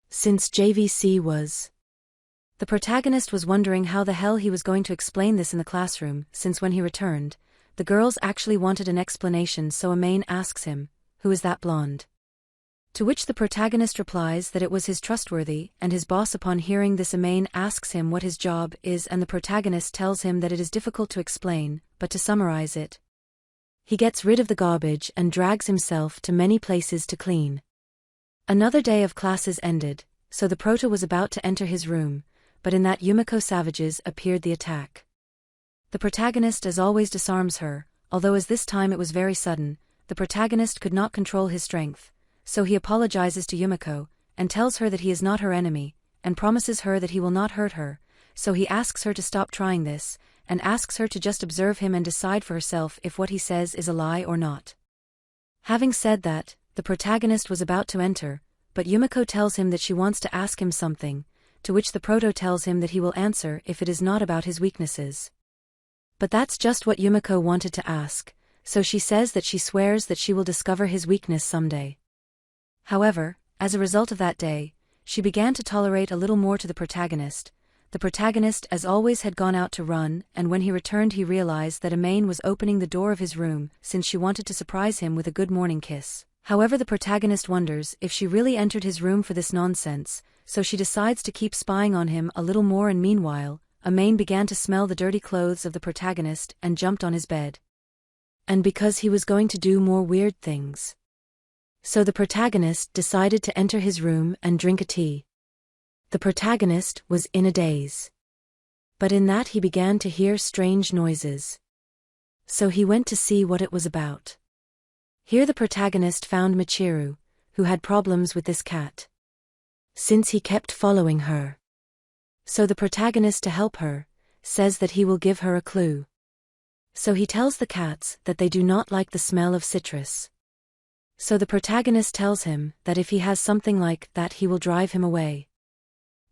since JVC was. The protagonist was wondering how the hell he was going to explain this in the classroom, since when he returned, the girls actually wanted an explanation, so Amain asks him, who is that blonde? To which the protagonist replies that it was his trustworthy, and his boss. Upon hearing this Amain asks him what his job is, and the protagonist tells him that it is difficult to explain, but to summarize it, he gets rid of the garbage and drags himself to many places to clean. Another day of classes ended, so the prota was about to enter his room, but in that Yumiko savages appeared the attack. The protagonist as always disarms her, although as this time it was very sudden, the protagonist could not control his strength, so he apologizes to Yumiko, and tells her that he is not her enemy, and promises her that he will not hurt her, so he asks her to stop trying this, and asks her to just observe him and decide for herself if what he says is a lie or not. Having said that, the protagonist was about to enter, but Yumiko tells him that she wants to ask him something, to which the proto tells him that he will answer if it is not about his weaknesses. But that's just what Yumiko wanted to ask, so she says that she swears that she will discover his weakness someday. However, as a result of that day, she began to tolerate a little more to the protagonist. The protagonist as always had gone out to run, and when he returned he realized that Amain was opening the door of his room, since she wanted to surprise him with a good morning kiss. However, the protagonist wonders if she really entered his room for this nonsense, so she decides to keep spying on him a little more, and meanwhile, Amain began to smell the dirty clothes of the protagonist and jumped on his bed. And because he was going to do more weird things, so the protagonist decided to enter his room and drink a tea. The protagonist was in a daze. But in that he began to hear strange noises. So he went to see what it was about. Here the protagonist found Michiru, who had problems with this cat, since he kept following her. So the protagonist, to help her, says that he will give her a clue. So he tells the cats that they do not like the smell of citrus. So the protagonist tells him that if he has something like that he will drive him away.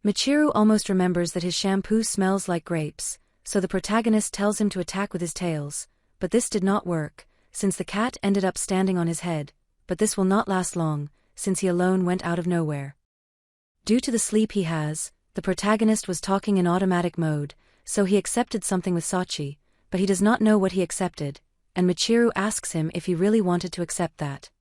Michiru almost remembers that his shampoo smells like grapes, so the protagonist tells him to attack with his tails, but this did not work, since the cat ended up standing on his head, but this will not last long, since he alone went out of nowhere. Due to the sleep he has, the protagonist was talking in automatic mode, so he accepted something with Sachi, but he does not know what he accepted, and Michiru asks him if he really wanted to accept that.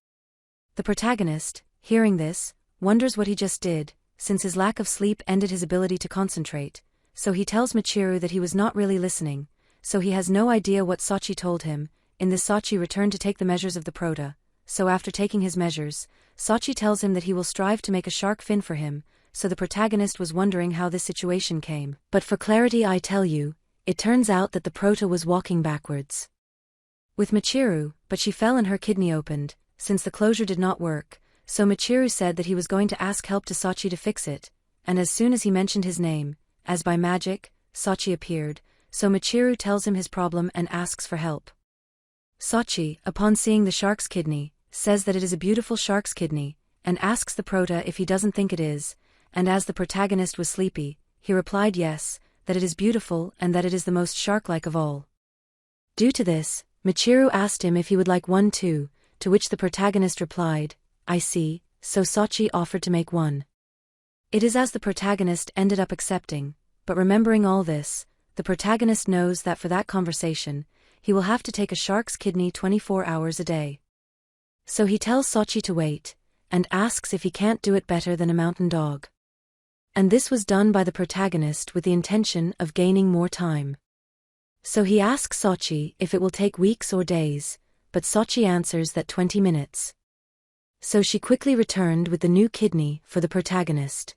The protagonist, hearing this, wonders what he just did, since his lack of sleep ended his ability to concentrate, so he tells Michiru that he was not really listening, so he has no idea what Sachi told him. In this Sachi returned to take the measures of the prota, so after taking his measures, Sachi tells him that he will strive to make a shark fin for him, so the protagonist was wondering how this situation came. But for clarity I tell you, it turns out that the prota was walking backwards with Michiru, but she fell and her kidney opened, since the closure did not work. So Michiru said that he was going to ask help to Sachi to fix it, and as soon as he mentioned his name, as by magic, Sachi appeared, so Michiru tells him his problem and asks for help. Sachi, upon seeing the shark's kidney, says that it is a beautiful shark's kidney, and asks the prota if he doesn't think it is, and as the protagonist was sleepy, he replied yes, that it is beautiful and that it is the most shark-like of all. Due to this, Michiru asked him if he would like one too, to which the protagonist replied, I see, so Sachi offered to make one. It is as the protagonist ended up accepting, but remembering all this, the protagonist knows that for that conversation, he will have to take a shark's kidney 24 hours a day. So he tells Sachi to wait, and asks if he can't do it better than a mountain dog. And this was done by the protagonist with the intention of gaining more time. So he asks Sochi if it will take weeks or days, but Sochi answers that 20 minutes. So she quickly returned with the new kidney for the protagonist.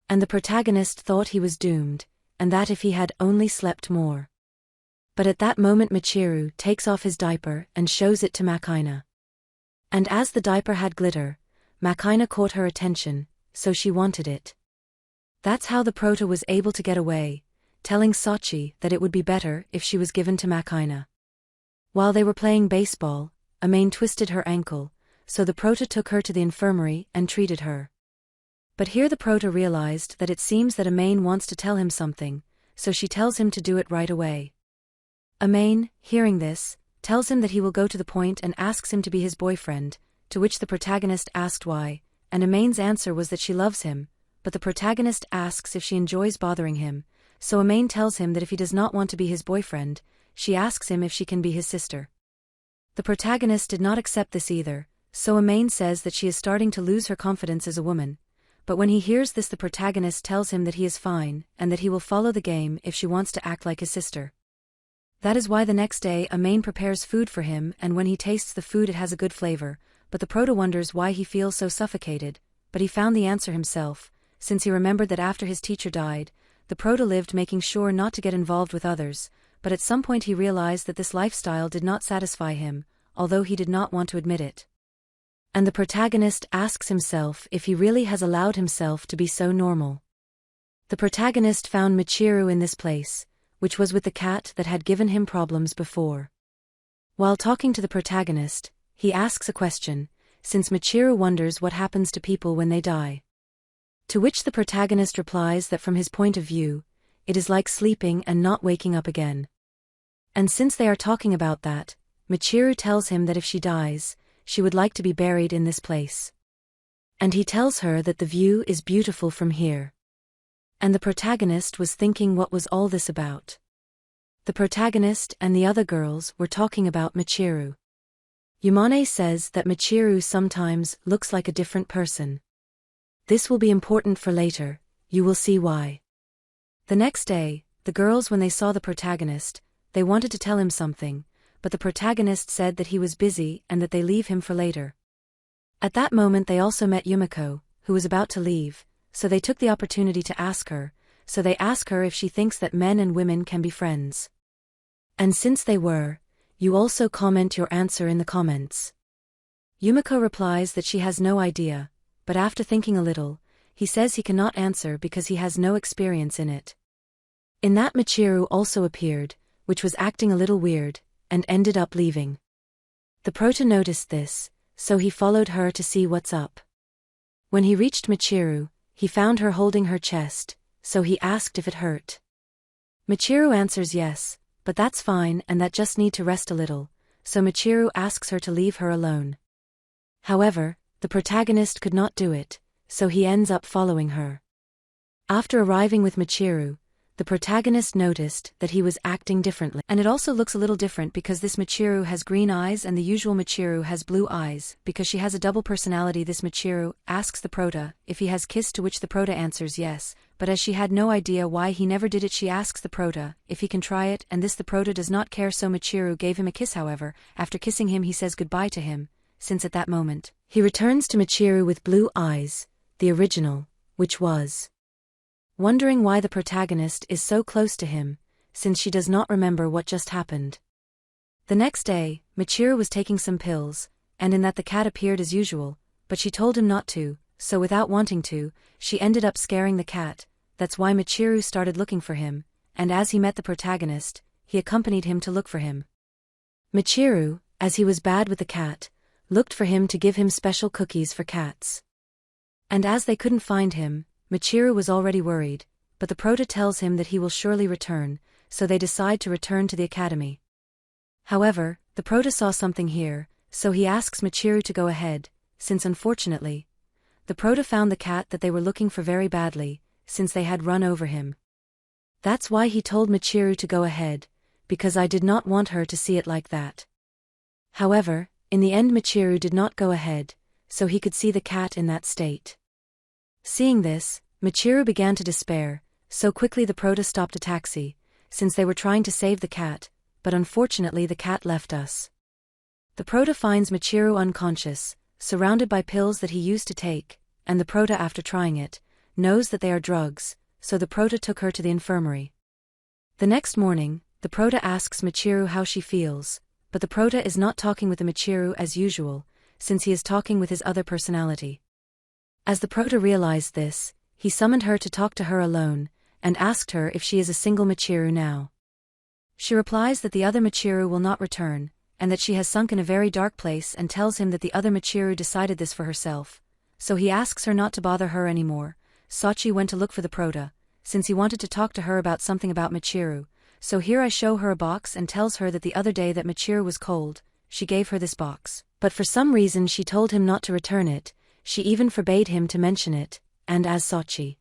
And the protagonist thought he was doomed, and that if he had only slept more. But at that moment Michiru takes off his diaper and shows it to Makina. And as the diaper had glitter, Makina caught her attention, so she wanted it. That's how the prota was able to get away, telling Sochi that it would be better if she was given to Makina. While they were playing baseball, Amain twisted her ankle, so the prota took her to the infirmary and treated her. But here the prota realized that it seems that Amain wants to tell him something, so she tells him to do it right away. Amain, hearing this, tells him that he will go to the point and asks him to be his boyfriend, to which the protagonist asked why, and Amain's answer was that she loves him, but the protagonist asks if she enjoys bothering him, so Amain tells him that if he does not want to be his boyfriend, she asks him if she can be his sister. The protagonist did not accept this either, so Amain says that she is starting to lose her confidence as a woman, but when he hears this the protagonist tells him that he is fine and that he will follow the game if she wants to act like his sister. That is why the next day Amain prepares food for him, and when he tastes the food it has a good flavor, but the prota wonders why he feels so suffocated, but he found the answer himself, since he remembered that after his teacher died, the prota lived making sure not to get involved with others, but at some point he realized that this lifestyle did not satisfy him, although he did not want to admit it. And the protagonist asks himself if he really has allowed himself to be so normal. The protagonist found Michiru in this place, which was with the cat that had given him problems before. While talking to the protagonist, he asks a question, since Michiru wonders what happens to people when they die. To which the protagonist replies that from his point of view, it is like sleeping and not waking up again. And since they are talking about that, Michiru tells him that if she dies, she would like to be buried in this place. And he tells her that the view is beautiful from here. And the protagonist was thinking what was all this about. The protagonist and the other girls were talking about Michiru. Yumane says that Michiru sometimes looks like a different person. This will be important for later, you will see why. The next day, the girls when they saw the protagonist, they wanted to tell him something, but the protagonist said that he was busy and that they leave him for later. At that moment they also met Yumiko, who was about to leave, so they took the opportunity to ask her, so they ask her if she thinks that men and women can be friends. And since they were, you also comment your answer in the comments. Yumiko replies that she has no idea, but after thinking a little, he says he cannot answer because he has no experience in it. In that Michiru also appeared, which was acting a little weird, and ended up leaving. The prota noticed this, so he followed her to see what's up. When he reached Michiru, he found her holding her chest, so he asked if it hurt. Michiru answers yes, but that's fine and that just need to rest a little, so Michiru asks her to leave her alone. However, the protagonist could not do it, so he ends up following her. After arriving with Michiru, the protagonist noticed that he was acting differently. And it also looks a little different because this Michiru has green eyes and the usual Michiru has blue eyes, because she has a double personality. This Michiru asks the prota if he has kissed, to which the prota answers yes, but as she had no idea why he never did it she asks the prota if he can try it, and this the prota does not care, so Michiru gave him a kiss. However, after kissing him he says goodbye to him, since at that moment, he returns to Michiru with blue eyes, the original, which was wondering why the protagonist is so close to him, since she does not remember what just happened. The next day, Michiru was taking some pills, and in that the cat appeared as usual, but she told him not to, so without wanting to, she ended up scaring the cat. That's why Michiru started looking for him, and as he met the protagonist, he accompanied him to look for him. Michiru, as he was bad with the cat, looked for him to give him special cookies for cats. And as they couldn't find him, Michiru was already worried, but the prota tells him that he will surely return, so they decide to return to the academy. However, the prota saw something here, so he asks Michiru to go ahead, since unfortunately, the prota found the cat that they were looking for very badly, since they had run over him. That's why he told Michiru to go ahead, because I did not want her to see it like that. However, in the end Michiru did not go ahead, so he could see the cat in that state. Seeing this, Michiru began to despair, so quickly the prota stopped a taxi, since they were trying to save the cat, but unfortunately the cat left us. The prota finds Michiru unconscious, surrounded by pills that he used to take, and the prota, after trying it, knows that they are drugs, so the prota took her to the infirmary. The next morning, the prota asks Michiru how she feels, but the prota is not talking with the Michiru as usual, since he is talking with his other personality. As the prota realized this, he summoned her to talk to her alone, and asked her if she is a single Michiru now. She replies that the other Michiru will not return, and that she has sunk in a very dark place, and tells him that the other Michiru decided this for herself, so he asks her not to bother her anymore. Sachi went to look for the prota, since he wanted to talk to her about something about Michiru, so here I show her a box and tells her that the other day that Michiru was cold, she gave her this box, but for some reason she told him not to return it. She even forbade him to mention it, and as Sachi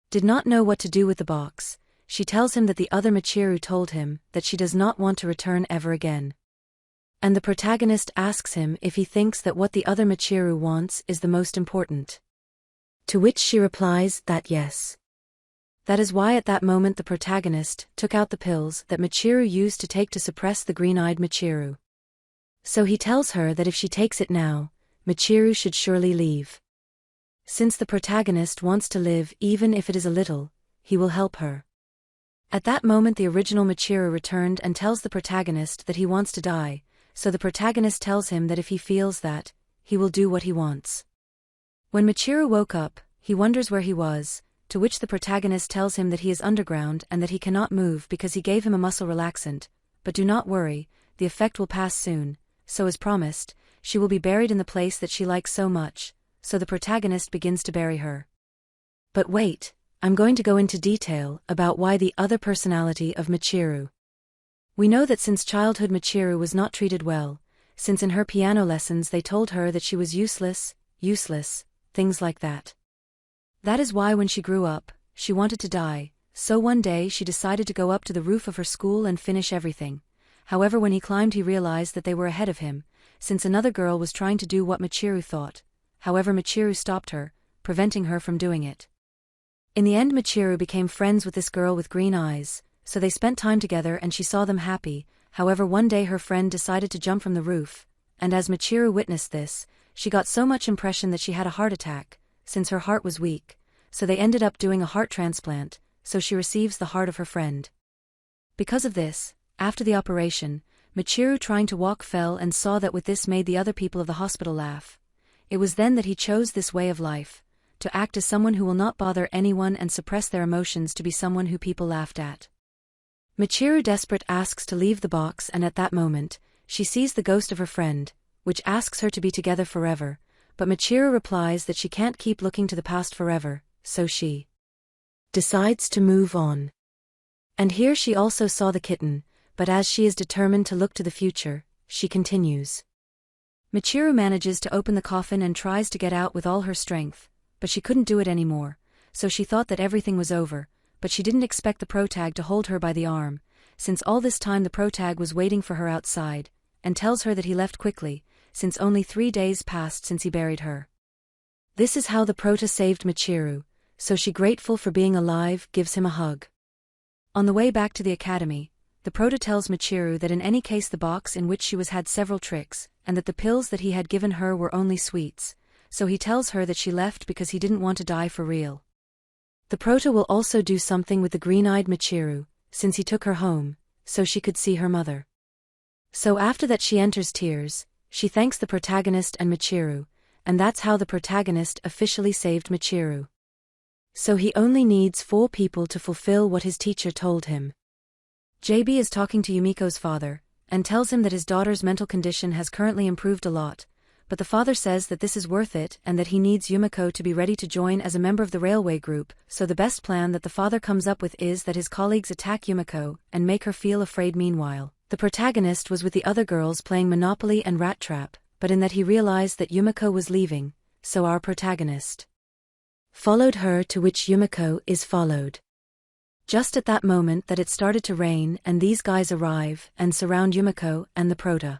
did not know what to do with the box, she tells him that the other Michiru told him that she does not want to return ever again. And the protagonist asks him if he thinks that what the other Michiru wants is the most important. To which she replies that yes. That is why at that moment the protagonist took out the pills that Michiru used to take to suppress the green-eyed Michiru. So he tells her that if she takes it now, Michiru should surely leave. Since the protagonist wants to live even if it is a little, he will help her. At that moment the original Michiru returned and tells the protagonist that he wants to die, so the protagonist tells him that if he feels that, he will do what he wants. When Michiru woke up, he wonders where he was, to which the protagonist tells him that he is underground and that he cannot move because he gave him a muscle relaxant, but do not worry, the effect will pass soon, so as promised, she will be buried in the place that she likes so much, so the protagonist begins to bury her. But wait, I'm going to go into detail about why the other personality of Michiru. We know that since childhood Michiru was not treated well, since in her piano lessons they told her that she was useless, things like that. That is why when she grew up, she wanted to die, so one day she decided to go up to the roof of her school and finish everything. However, when he climbed he realized that they were ahead of him, since another girl was trying to do what Michiru thought. However, Michiru stopped her, preventing her from doing it. In the end Michiru became friends with this girl with green eyes, so they spent time together and she saw them happy. However, one day her friend decided to jump from the roof, and as Michiru witnessed this, she got so much impression that she had a heart attack, since her heart was weak, so they ended up doing a heart transplant, so she receives the heart of her friend. Because of this, after the operation, Michiru trying to walk fell and saw that with this made the other people of the hospital laugh. It was then that he chose this way of life, to act as someone who will not bother anyone and suppress their emotions, to be someone who people laughed at. Michiru desperate asks to leave the box, and at that moment, she sees the ghost of her friend, which asks her to be together forever, but Michiru replies that she can't keep looking to the past forever, so she decides to move on. And here she also saw the kitten, but as she is determined to look to the future, she continues. Michiru manages to open the coffin and tries to get out with all her strength, but she couldn't do it anymore, so she thought that everything was over, but she didn't expect the protag to hold her by the arm, since all this time the protag was waiting for her outside, and tells her that he left quickly, since only 3 days passed since he buried her. This is how the prota saved Michiru, so she, grateful for being alive, gives him a hug. On the way back to the academy, the prota tells Michiru that in any case the box in which she was had several tricks, and that the pills that he had given her were only sweets, so he tells her that she left because he didn't want to die for real. The prota will also do something with the green-eyed Michiru, since he took her home, so she could see her mother. So after that she enters tears, she thanks the protagonist and Michiru, and that's how the protagonist officially saved Michiru. So he only needs 4 people to fulfill what his teacher told him. JB is talking to Yumiko's father, and tells him that his daughter's mental condition has currently improved a lot, but the father says that this is worth it and that he needs Yumiko to be ready to join as a member of the railway group, so the best plan that the father comes up with is that his colleagues attack Yumiko and make her feel afraid. Meanwhile, the protagonist was with the other girls playing Monopoly and Rat Trap, but in that he realized that Yumiko was leaving, so our protagonist followed her, to which Yumiko is followed. Just at that moment that it started to rain and these guys arrive and surround Yumiko and the prota.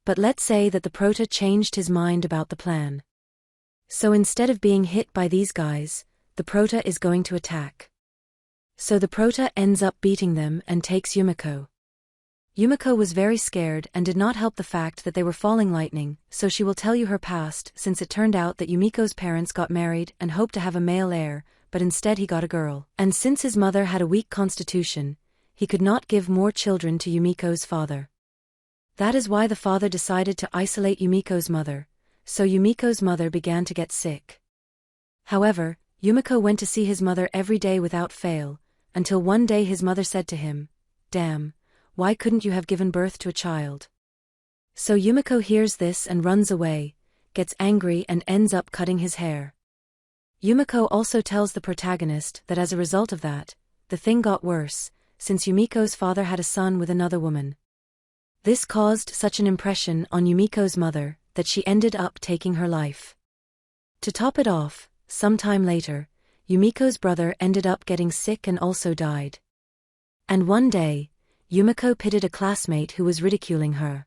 But let's say that the prota changed his mind about the plan. So instead of being hit by these guys, the prota is going to attack. So the prota ends up beating them and takes Yumiko. Yumiko was very scared and did not help the fact that they were falling lightning, so she will tell you her past since it turned out that Yumiko's parents got married and hoped to have a male heir, but instead he got a girl. And since his mother had a weak constitution, he could not give more children to Yumiko's father. That is why the father decided to isolate Yumiko's mother, so Yumiko's mother began to get sick. However, Yumiko went to see his mother every day without fail, until one day his mother said to him, "Damn, why couldn't you have given birth to a child?" So Yumiko hears this and runs away, gets angry and ends up cutting his hair. Yumiko also tells the protagonist that as a result of that, the thing got worse, since Yumiko's father had a son with another woman. This caused such an impression on Yumiko's mother that she ended up taking her life. To top it off, sometime later, Yumiko's brother ended up getting sick and also died. And one day, Yumiko pitied a classmate who was ridiculing her.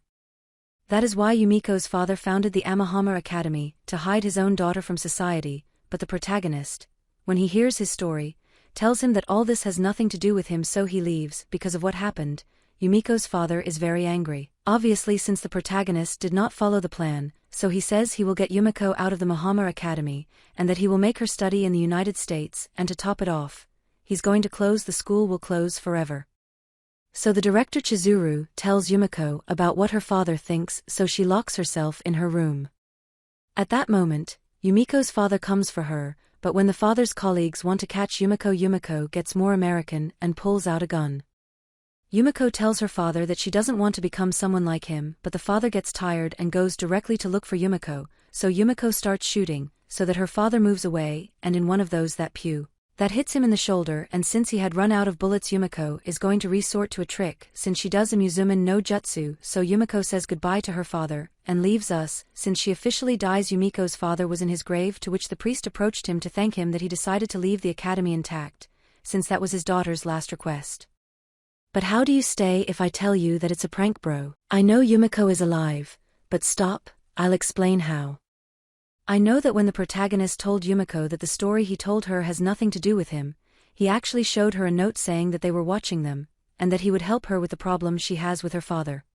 That is why Yumiko's father founded the Amahama Academy, to hide his own daughter from society, but the protagonist, when he hears his story, tells him that all this has nothing to do with him, so he leaves. Because of what happened, Yumiko's father is very angry. Obviously, since the protagonist did not follow the plan, so he says he will get Yumiko out of the Mahama Academy, and that he will make her study in the United States, and to top it off, he's going to close the school, will close forever. So the director Chizuru tells Yumiko about what her father thinks, so she locks herself in her room. At that moment, Yumiko's father comes for her, but when the father's colleagues want to catch Yumiko, Yumiko gets more American and pulls out a gun. Yumiko tells her father that she doesn't want to become someone like him, but the father gets tired and goes directly to look for Yumiko, so Yumiko starts shooting, so that her father moves away, and in one of those that hits him in the shoulder, and since he had run out of bullets, Yumiko is going to resort to a trick since she does a Muzuman no Jutsu, so Yumiko says goodbye to her father, and leaves us. Since she officially dies, Yumiko's father was in his grave, to which the priest approached him to thank him that he decided to leave the academy intact, since that was his daughter's last request. But how do you stay if I tell you that it's a prank, bro? I know Yumiko is alive, but stop, I'll explain how. I know that when the protagonist told Yumiko that the story he told her has nothing to do with him, he actually showed her a note saying that they were watching them, and that he would help her with the problem she has with her father.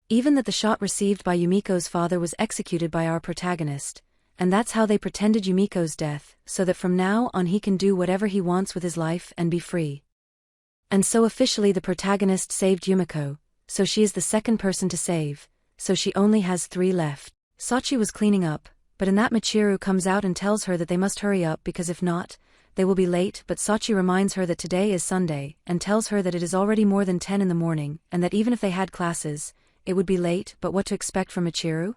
Even that the shot received by Yumiko's father was executed by our protagonist, and that's how they pretended Yumiko's death, so that from now on he can do whatever he wants with his life and be free. And so officially the protagonist saved Yumiko, so she is the second person to save, so she only has 3 left. Sachi was cleaning up, but in that Michiru comes out and tells her that they must hurry up because if not, they will be late, but Sachi reminds her that today is Sunday and tells her that it is already more than 10 in the morning and that even if they had classes, it would be late, but what to expect from Michiru?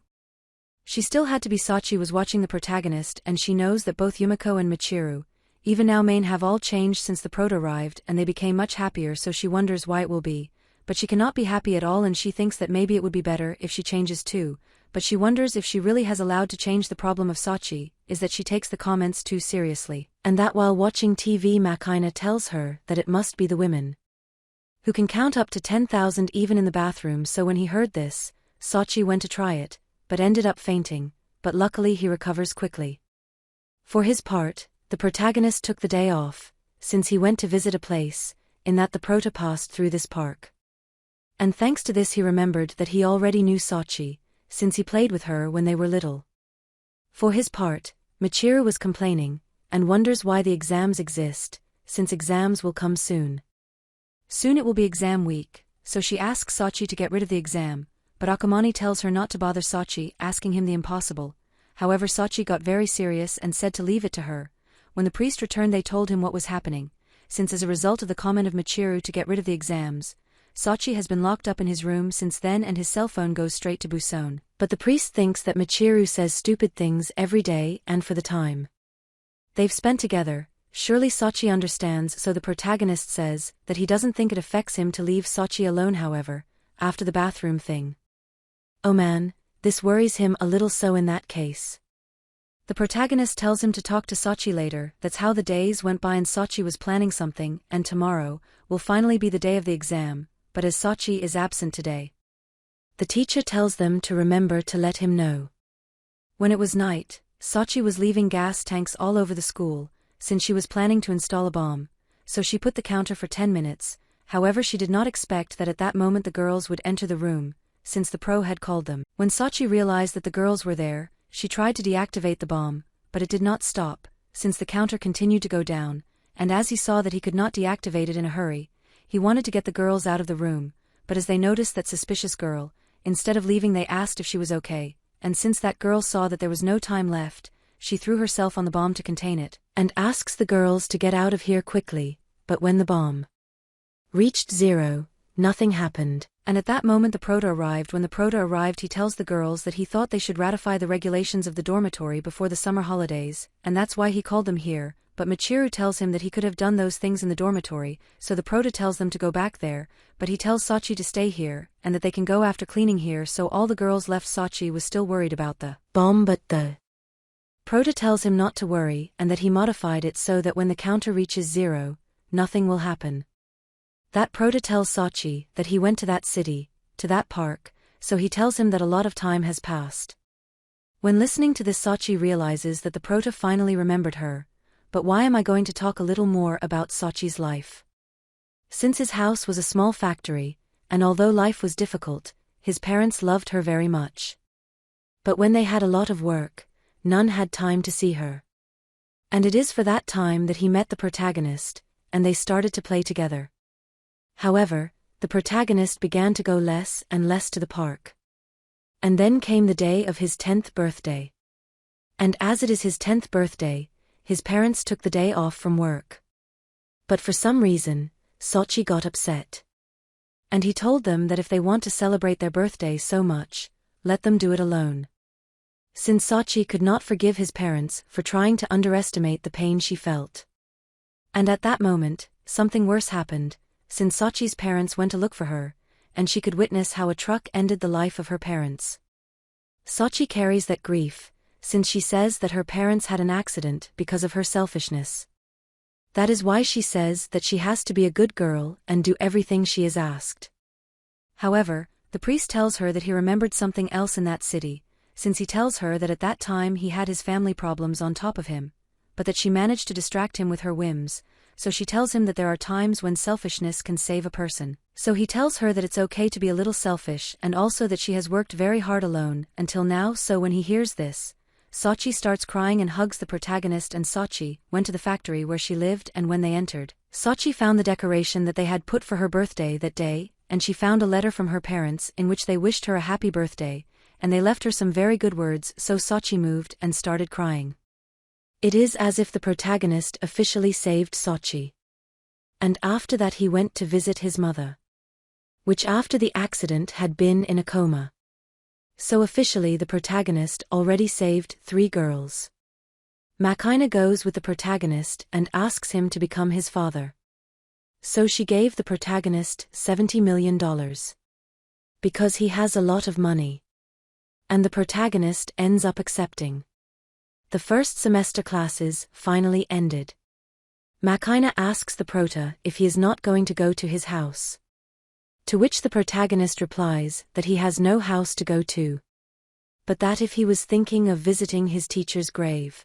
She still had to be. Sachi was watching the protagonist and she knows that both Yumiko and Michiru, even now Main, have all changed since the prota arrived and they became much happier, so she wonders why it will be, but she cannot be happy at all and she thinks that maybe it would be better if she changes too, but she wonders if she really has allowed to change. The problem of Sachi is that she takes the comments too seriously, and that while watching TV Makina tells her that it must be the women who can count up to 10,000 even in the bathroom. So when he heard this, Sachi went to try it, but ended up fainting, but luckily he recovers quickly. For his part, the protagonist took the day off, since he went to visit a place, in that the prota passed through this park. And thanks to this he remembered that he already knew Sachi, since he played with her when they were little. For his part, Michiru was complaining, and wonders why the exams exist, since exams will come soon. Soon it will be exam week, so she asks Sachi to get rid of the exam, but Akamani tells her not to bother Sachi, asking him the impossible. However, Sachi got very serious and said to leave it to her. When the priest returned they told him what was happening, since as a result of the comment of Michiru to get rid of the exams, Sachi has been locked up in his room since then and his cell phone goes straight to Buson. But the priest thinks that Michiru says stupid things every day and for the time they've spent together, surely Sachi understands, so the protagonist says that he doesn't think it affects him to leave Sachi alone. However, after the bathroom thing, oh man, this worries him a little, so in that case, the protagonist tells him to talk to Sachi later. That's how the days went by and Sachi was planning something, and tomorrow will finally be the day of the exam, but as Sachi is absent today, The teacher tells them to remember to let him know. When it was night, Sachi was leaving gas tanks all over the school, since she was planning to install a bomb, so she put the counter for 10 minutes, however she did not expect that at that moment the girls would enter the room, since the pro had called them. When Sachi realized that the girls were there, she tried to deactivate the bomb, but it did not stop, since the counter continued to go down, and as he saw that he could not deactivate it in a hurry, he wanted to get the girls out of the room, but as they noticed that suspicious girl, instead of leaving they asked if she was okay, and since that girl saw that there was no time left, she threw herself on the bomb to contain it, and asks the girls to get out of here quickly, but when the bomb reached zero, nothing happened, and at that moment the Proto arrived. When the Proto arrived, he tells the girls that he thought they should ratify the regulations of the dormitory before the summer holidays, and that's why he called them here, but Michiru tells him that he could have done those things in the dormitory, so the Proto tells them to go back there, but he tells Sachi to stay here, and that they can go after cleaning here, so all the girls left. Sachi was still worried about the bomb, but the Proto tells him not to worry and that he modified it so that when the counter reaches zero, nothing will happen. That Proto tells Sachi that he went to that city, to that park, so he tells him that a lot of time has passed. When listening to this, Sachi realizes that the Proto finally remembered her, but why am I going to talk a little more about Sachi's life? Since his house was a small factory, and although life was difficult, his parents loved her very much. But when they had a lot of work, none had time to see her. And it is for that time that he met the protagonist, and they started to play together. However, the protagonist began to go less and less to the park. And then came the day of his 10th birthday. And as it is his 10th birthday, his parents took the day off from work. But for some reason, Sachi got upset. And he told them that if they want to celebrate their birthday so much, let them do it alone. Since Sachi could not forgive his parents for trying to underestimate the pain she felt. And at that moment, something worse happened, since Sachi's parents went to look for her, and she could witness how a truck ended the life of her parents. Sachi carries that grief, since she says that her parents had an accident because of her selfishness. That is why she says that she has to be a good girl and do everything she is asked. However, the priest tells her that he remembered something else in that city, since he tells her that at that time he had his family problems on top of him, but that she managed to distract him with her whims, so she tells him that there are times when selfishness can save a person. So he tells her that it's okay to be a little selfish and also that she has worked very hard alone until now. So when he hears this, Sachi starts crying and hugs the protagonist, and Sachi went to the factory where she lived, and when they entered, Sachi found the decoration that they had put for her birthday that day, and she found a letter from her parents in which they wished her a happy birthday, and they left her some very good words, so Sachi moved and started crying. It is as if the protagonist officially saved Sachi. And after that he went to visit his mother, which after the accident had been in a coma. So officially the protagonist already saved 3 girls. Makaina goes with the protagonist and asks him to become his father. So she gave the protagonist $70 million. Because he has a lot of money. And the protagonist ends up accepting. The first semester classes finally ended. Makaina asks the prota if he is not going to go to his house. To which the protagonist replies that he has no house to go to. But that if he was thinking of visiting his teacher's grave.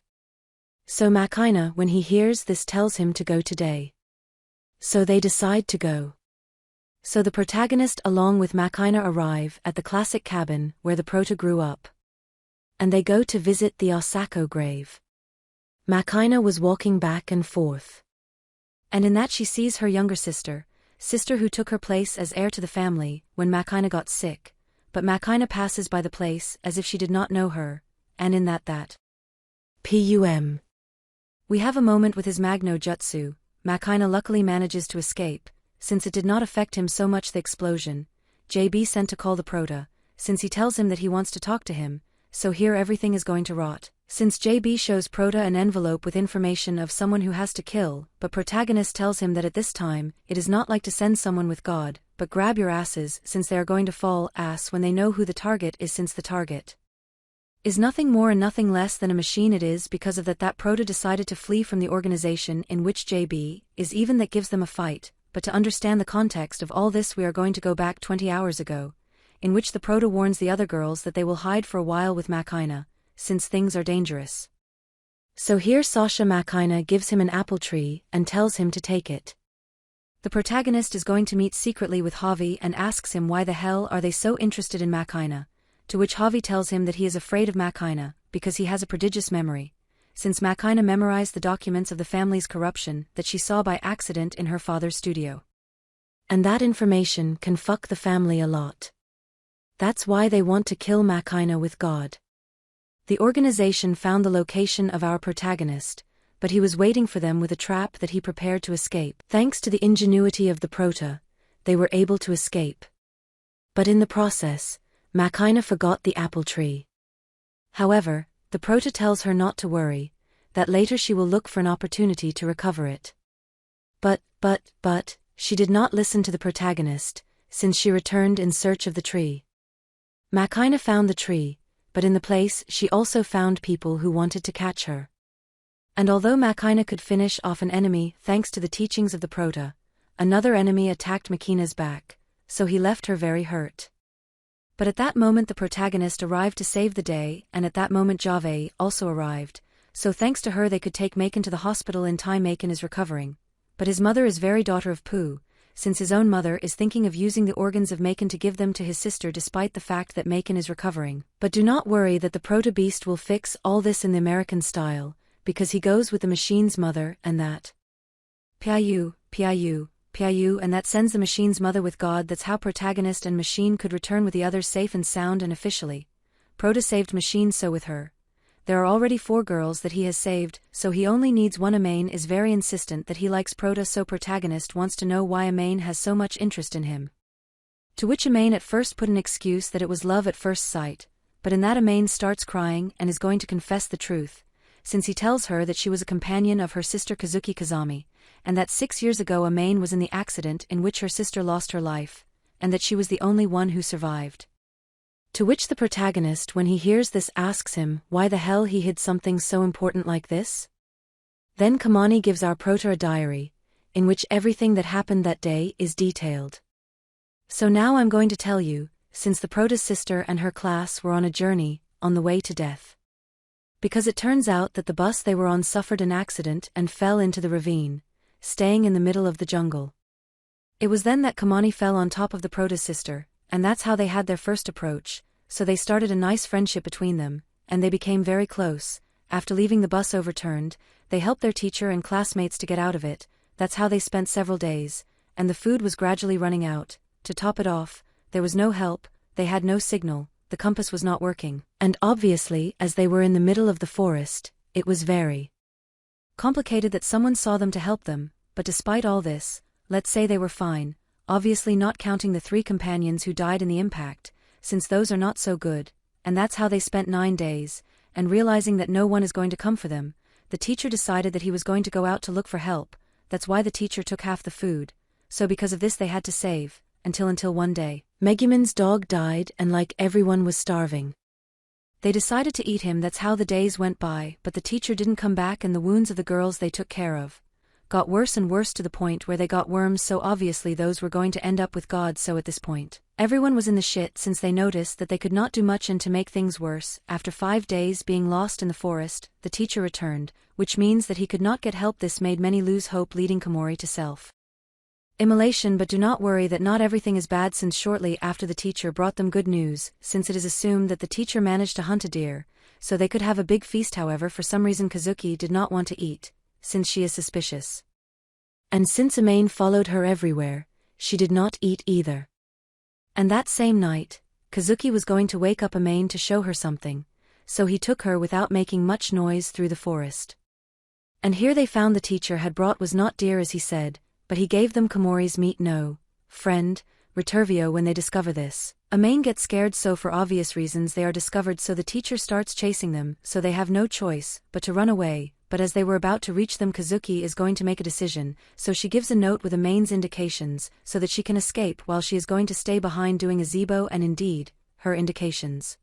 So Makaina, when he hears this, tells him to go today. So they decide to go. So the protagonist along with Makaina arrive at the classic cabin where the prota grew up. And they go to visit the Asako grave. Makaina was walking back and forth. And in that she sees her younger sister who took her place as heir to the family when Makaina got sick, but Makaina passes by the place as if she did not know her, and in that PUM. We have a moment with his Magno Jutsu. Makaina luckily manages to escape, since it did not affect him so much the explosion. JB sent to call the prota, since he tells him that he wants to talk to him, so here everything is going to rot. Since JB shows prota an envelope with information of someone who has to kill, but protagonist tells him that at this time, it is not like to send someone with God, but grab your asses since they are going to fall ass when they know who the target is, since the target is nothing more and nothing less than a machine. It is because of that prota decided to flee from the organization in which JB is, even that gives them a fight. But to understand the context of all this we are going to go back 20 hours ago, in which the prota warns the other girls that they will hide for a while with Makina, since things are dangerous. So here Sasha Makina gives him an apple tree and tells him to take it. The protagonist is going to meet secretly with Javi and asks him why the hell are they so interested in Makina, to which Javi tells him that he is afraid of Makina because he has a prodigious memory, since Makina memorized the documents of the family's corruption that she saw by accident in her father's studio. And that information can fuck the family a lot. That's why they want to kill Makina with God. The organization found the location of our protagonist, but he was waiting for them with a trap that he prepared to escape. Thanks to the ingenuity of the prota, they were able to escape. But in the process, Makina forgot the apple tree. However, the prota tells her not to worry, that later she will look for an opportunity to recover it. But, she did not listen to the protagonist, since she returned in search of the tree. Makina found the tree, but in the place she also found people who wanted to catch her. And although Makina could finish off an enemy thanks to the teachings of the prota, another enemy attacked Makina's back, so he left her very hurt. But at that moment the protagonist arrived to save the day, and at that moment Jave also arrived, so thanks to her they could take Maken to the hospital in time. Maken is recovering, but his mother is very daughter of Pooh, since his own mother is thinking of using the organs of Maken to give them to his sister despite the fact that Maken is recovering. But do not worry that the proto-beast will fix all this in the American style, because he goes with the machine's mother and that. Piayu, and that sends the machine's mother with God. That's how protagonist and machine could return with the others safe and sound and officially. Prota saved machine, so with her. There are already 4 girls that he has saved, so he only needs one. Amain is very insistent that he likes Prota, so protagonist wants to know why Amain has so much interest in him. To which Amain at first put an excuse that it was love at first sight, but in that Amain starts crying and is going to confess the truth, since he tells her that she was a companion of her sister Kazuki Kazami, and that 6 years ago Amain was in the accident in which her sister lost her life, and that she was the only one who survived. To which the protagonist, when he hears this, asks him why the hell he hid something so important like this? Then Kamani gives our prota a diary, in which everything that happened that day is detailed. So now I'm going to tell you, since the prota's sister and her class were on a journey, on the way to death. Because it turns out that the bus they were on suffered an accident and fell into the ravine, staying in the middle of the jungle. It was then that Kamani fell on top of the prota's sister, and that's how they had their first approach, so they started a nice friendship between them, and they became very close. After leaving the bus overturned, they helped their teacher and classmates to get out of it. That's how they spent several days, and the food was gradually running out. To top it off, there was no help, they had no signal, the compass was not working, and obviously, as they were in the middle of the forest, it was very complicated that someone saw them to help them. But despite all this, let's say they were fine, obviously not counting the 3 companions who died in the impact, since those are not so good, and that's how they spent 9 days, and realizing that no one is going to come for them, the teacher decided that he was going to go out to look for help. That's why the teacher took half the food, so because of this they had to save, until one day, Megumin's dog died and like everyone was starving. They decided to eat him. That's how the days went by, but the teacher didn't come back and the wounds of the girls they took care of got worse and worse to the point where they got worms, so obviously those were going to end up with God. So at this point, everyone was in the shit since they noticed that they could not do much, and to make things worse, after 5 days being lost in the forest, the teacher returned, which means that he could not get help. This made many lose hope, leading Komori to self-immolation. But do not worry that not everything is bad, since shortly after the teacher brought them good news, since it is assumed that the teacher managed to hunt a deer, so they could have a big feast. However, for some reason Kazuki did not want to eat, since she is suspicious. And since Amain followed her everywhere, she did not eat either. And that same night, Kazuki was going to wake up Amain to show her something, so he took her without making much noise through the forest. And here they found the teacher had brought was not deer as he said, but he gave them Komori's meat. No, friend, Returvio. When they discover this, Amain gets scared, so for obvious reasons they are discovered, so the teacher starts chasing them, so they have no choice but to run away. But as they were about to reach them, Kazuki is going to make a decision, so she gives a note with Amain's indications so that she can escape while she is going to stay behind doing a Zebo, and indeed, her indications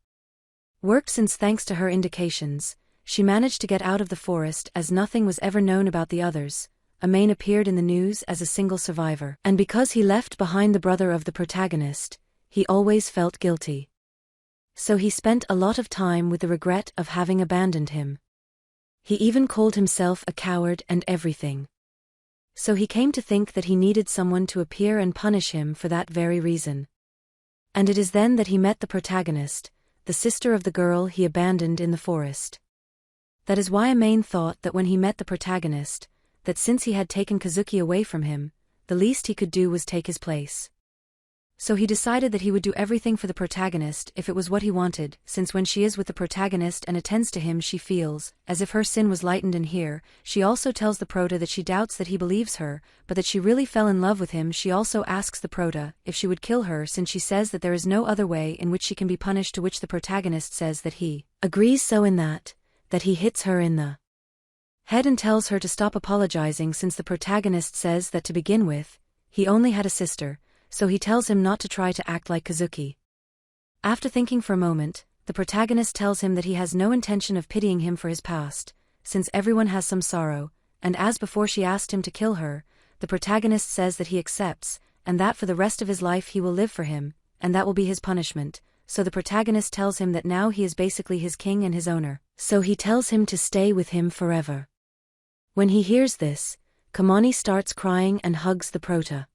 worked, since thanks to her indications, she managed to get out of the forest as nothing was ever known about the others. Amain appeared in the news as a single survivor, and because he left behind the brother of the protagonist, he always felt guilty. So he spent a lot of time with the regret of having abandoned him. He even called himself a coward and everything. So he came to think that he needed someone to appear and punish him for that very reason. And it is then that he met the protagonist, the sister of the girl he abandoned in the forest. That is why Amain thought that when he met the protagonist, that since he had taken Kazuki away from him, the least he could do was take his place. So he decided that he would do everything for the protagonist if it was what he wanted, since when she is with the protagonist and attends to him she feels as if her sin was lightened. And here, she also tells the prota that she doubts that he believes her, but that she really fell in love with him. She also asks the prota if she would kill her, since she says that there is no other way in which she can be punished, to which the protagonist says that he agrees, so in that he hits her in the head and tells her to stop apologizing, since the protagonist says that to begin with, he only had a sister, so he tells him not to try to act like Kazuki. After thinking for a moment, the protagonist tells him that he has no intention of pitying him for his past, since everyone has some sorrow, and as before she asked him to kill her, the protagonist says that he accepts, and that for the rest of his life he will live for him, and that will be his punishment. So the protagonist tells him that now he is basically his king and his owner, so he tells him to stay with him forever. When he hears this, Kamani starts crying and hugs the prota.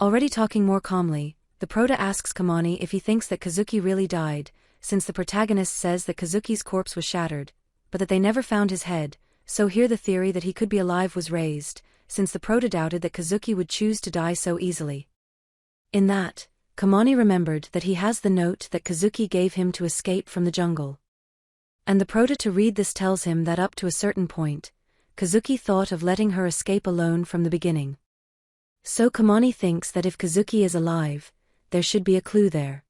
Already talking more calmly, the prota asks Kamani if he thinks that Kazuki really died, since the protagonist says that Kazuki's corpse was shattered, but that they never found his head, so here the theory that he could be alive was raised, since the prota doubted that Kazuki would choose to die so easily. In that, Kamani remembered that he has the note that Kazuki gave him to escape from the jungle. And the prota to read this tells him that up to a certain point, Kazuki thought of letting her escape alone from the beginning. So Kamani thinks that if Kazuki is alive, there should be a clue there.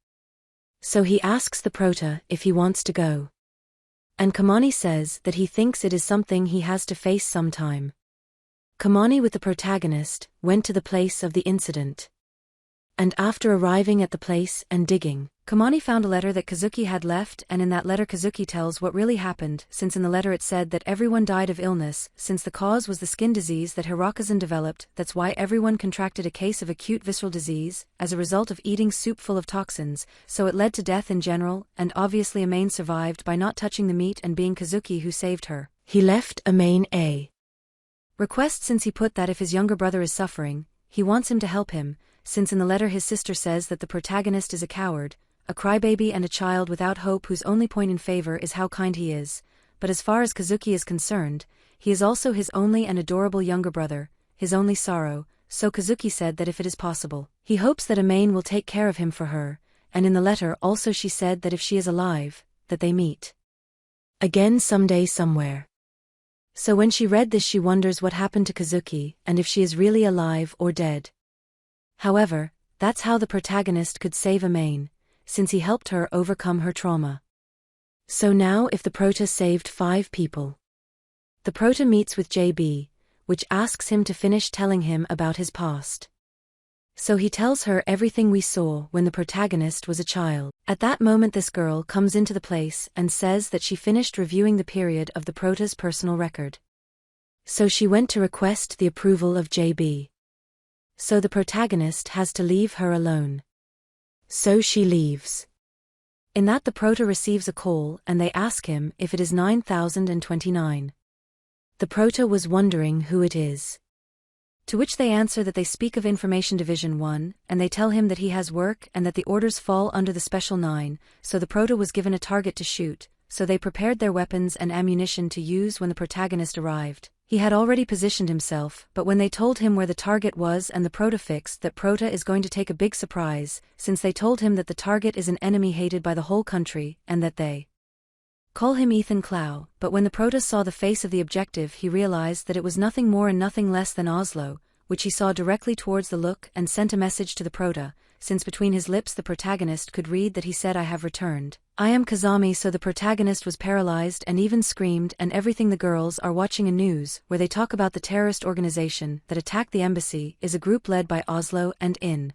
So he asks the prota if he wants to go. And Kamani says that he thinks it is something he has to face sometime. Kamani with the protagonist went to the place of the incident. And after arriving at the place and digging, Kamani found a letter that Kazuki had left, and in that letter Kazuki tells what really happened, since in the letter it said that everyone died of illness, since the cause was the skin disease that Hirokazen developed. That's why everyone contracted a case of acute visceral disease, as a result of eating soup full of toxins, so it led to death in general, and obviously Amain survived by not touching the meat and being Kazuki who saved her. He left Amain a request, since he put that if his younger brother is suffering, he wants him to help him, since in the letter his sister says that the protagonist is a coward, a crybaby and a child without hope whose only point in favor is how kind he is, but as far as Kazuki is concerned, he is also his only and adorable younger brother, his only sorrow, so Kazuki said that if it is possible, he hopes that Amain will take care of him for her, and in the letter also she said that if she is alive, that they meet again someday somewhere. So when she read this she wonders what happened to Kazuki and if she is really alive or dead. However, that's how the protagonist could save Amain, since he helped her overcome her trauma. So now if the prota saved 5 people. The prota meets with JB, which asks him to finish telling him about his past. So he tells her everything we saw when the protagonist was a child. At that moment this girl comes into the place and says that she finished reviewing the period of the prota's personal record. So she went to request the approval of JB. So the protagonist has to leave her alone. So she leaves. In that the prota receives a call and they ask him if it is 9029. The prota was wondering who it is. To which they answer that they speak of Information Division 1, and they tell him that he has work and that the orders fall under the Special 9, so the prota was given a target to shoot, so they prepared their weapons and ammunition to use when the protagonist arrived. He had already positioned himself, but when they told him where the target was and the prota fixed that prota is going to take a big surprise, since they told him that the target is an enemy hated by the whole country, and that they call him Ethan Clow, but when the prota saw the face of the objective he realized that it was nothing more and nothing less than Oslo, which he saw directly towards the look and sent a message to the prota, since between his lips the protagonist could read that he said I have returned. I am Kazami. So the protagonist was paralyzed and even screamed and everything. The girls are watching a news where they talk about the terrorist organization that attacked the embassy is a group led by Oslo, and in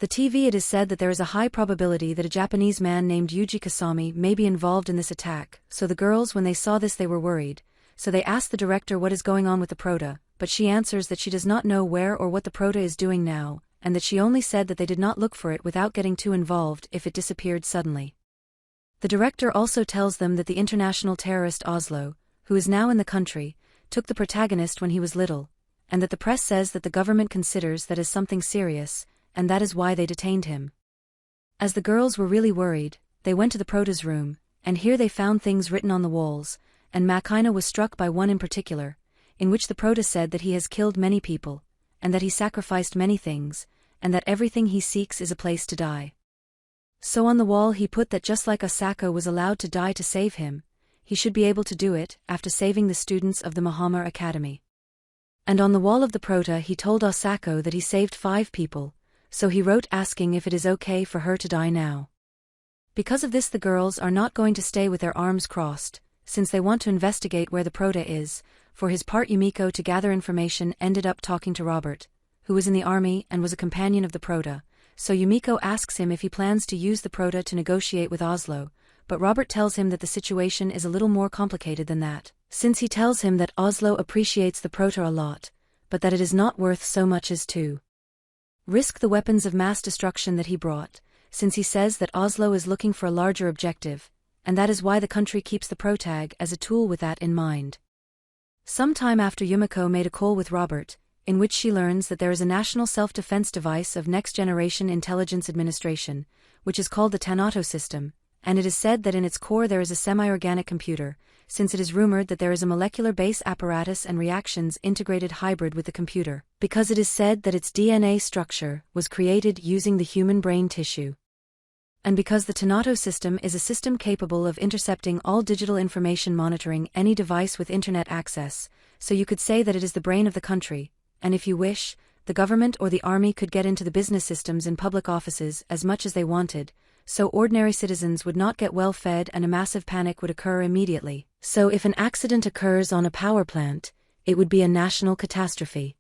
the TV it is said that there is a high probability that a Japanese man named Yuji Kasami may be involved in this attack, so the girls when they saw this they were worried, so they asked the director what is going on with the prota, but she answers that she does not know where or what the prota is doing now, and that she only said that they did not look for it without getting too involved if it disappeared suddenly. The director also tells them that the international terrorist Oslo, who is now in the country, took the protagonist when he was little, and that the press says that the government considers that as something serious, and that is why they detained him. As the girls were really worried, they went to the prota's room, and here they found things written on the walls, and Makina was struck by one in particular, in which the prota said that he has killed many people, and that he sacrificed many things, and that everything he seeks is a place to die. So on the wall he put that just like Asako was allowed to die to save him, he should be able to do it after saving the students of the Muhammad Academy. And on the wall of the prota he told Asako that he saved 5 people, so he wrote asking if it is okay for her to die now. Because of this the girls are not going to stay with their arms crossed, since they want to investigate where the prota is. For his part Yumiko, to gather information, ended up talking to Robert, who was in the army and was a companion of the prota, so Yumiko asks him if he plans to use the prota to negotiate with Oslo, but Robert tells him that the situation is a little more complicated than that, since he tells him that Oslo appreciates the prota a lot, but that it is not worth so much as to risk the weapons of mass destruction that he brought, since he says that Oslo is looking for a larger objective, and that is why the country keeps the protag as a tool with that in mind. Some time after Yumiko made a call with Robert, in which she learns that there is a national self-defense device of next-generation intelligence administration, which is called the Thanato system, and it is said that in its core there is a semi-organic computer, since it is rumored that there is a molecular base apparatus and reactions integrated hybrid with the computer, because it is said that its DNA structure was created using the human brain tissue. And because the Thanato system is a system capable of intercepting all digital information, monitoring any device with internet access, so you could say that it is the brain of the country, and if you wish, the government or the army could get into the business systems in public offices as much as they wanted, so ordinary citizens would not get well fed and a massive panic would occur immediately. So if an accident occurs on a power plant, it would be a national catastrophe.